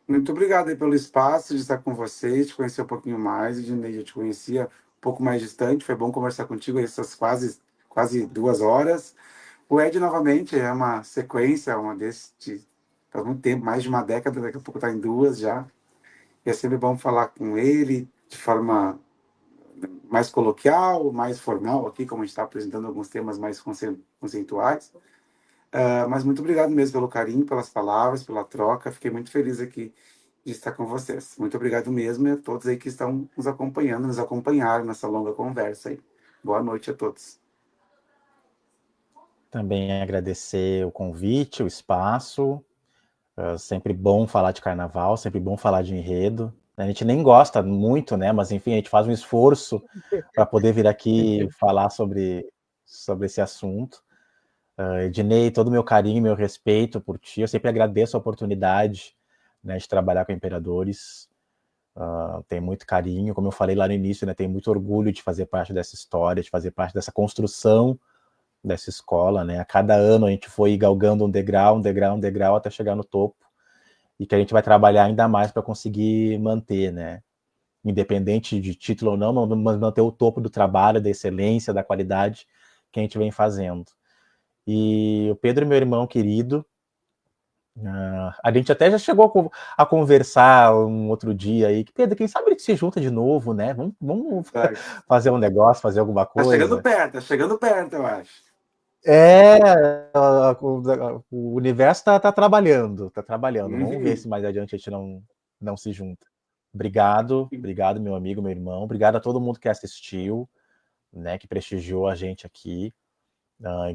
Muito obrigado aí pelo espaço de estar com vocês, de conhecer um pouquinho mais. Ednei, eu te conhecia um pouco mais distante, foi bom conversar contigo essas quase 2 horas. O Ed, novamente, é uma sequência, uma desse, faz muito tempo, mais de uma década, daqui a pouco está em duas já. E é sempre bom falar com ele de forma mais coloquial, mais formal aqui, como a gente está apresentando alguns temas mais conceituais. Mas muito obrigado mesmo pelo carinho, pelas palavras, pela troca. Fiquei muito feliz aqui de estar com vocês. Muito obrigado mesmo e a todos aí que estão nos acompanhando, nos acompanharam nessa longa conversa aí. Boa noite a todos. Também agradecer o convite, o espaço. Sempre bom falar de carnaval, sempre bom falar de enredo. A gente nem gosta muito, né? Mas enfim, a gente faz um esforço para poder vir aqui falar sobre esse assunto. Ednei, todo o meu carinho, meu respeito por ti. Eu sempre agradeço a oportunidade, né, de trabalhar com Imperadores. Tenho muito carinho, como eu falei lá no início, né? Tenho muito orgulho de fazer parte dessa história, de fazer parte dessa construção dessa escola, né? A cada ano a gente foi galgando um degrau, um degrau, um degrau até chegar no topo, e que a gente vai trabalhar ainda mais para conseguir manter, né? Independente de título ou não, mas manter o topo do trabalho, da excelência, da qualidade que a gente vem fazendo. E o Pedro, meu irmão querido, a gente até já chegou a conversar um outro dia aí, que Pedro, quem sabe ele se junta de novo, né? Vamos fazer um negócio, fazer alguma coisa. Tá chegando perto, eu acho. O universo tá trabalhando, tá trabalhando. Uhum. Vamos ver se mais adiante a gente não se junta. Obrigado, meu amigo, meu irmão. Obrigado a todo mundo que assistiu, né, que prestigiou a gente aqui.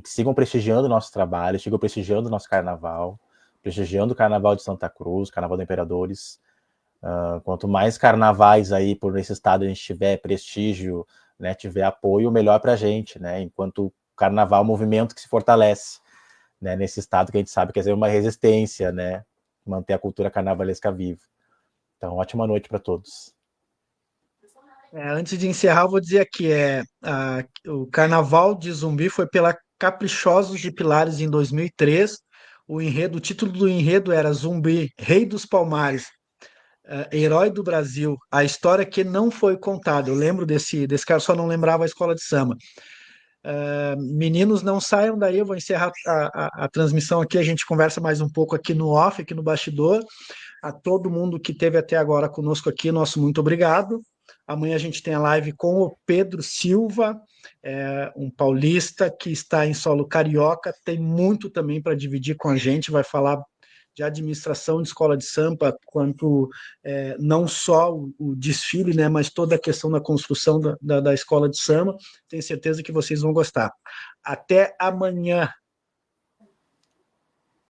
Que sigam prestigiando o nosso trabalho, sigam prestigiando o nosso carnaval, prestigiando o Carnaval de Santa Cruz, Carnaval dos Imperadores. Quanto mais carnavais aí por esse estado a gente tiver, prestígio, né, tiver apoio, melhor para a gente, né, enquanto o carnaval é um movimento que se fortalece, né, nesse estado que a gente sabe que é uma resistência, né, manter a cultura carnavalesca viva. Então, ótima noite para todos. Antes de encerrar, eu vou dizer aqui, o Carnaval de Zumbi foi pela Caprichosos de Pilares em 2003. O título do enredo era Zumbi, Rei dos Palmares, Herói do Brasil, a história que não foi contada. Eu lembro desse cara, só não lembrava a escola de samba. Meninos, não saiam daí, eu vou encerrar a transmissão aqui, a gente conversa mais um pouco aqui no off, aqui no bastidor. A todo mundo que esteve até agora conosco aqui, nosso muito obrigado. Amanhã a gente tem a live com o Pedro Silva, um paulista que está em solo carioca, tem muito também para dividir com a gente, vai falar de administração de escola de samba, quanto não só o desfile, né, mas toda a questão da construção da escola de samba. Tenho certeza que vocês vão gostar. Até amanhã.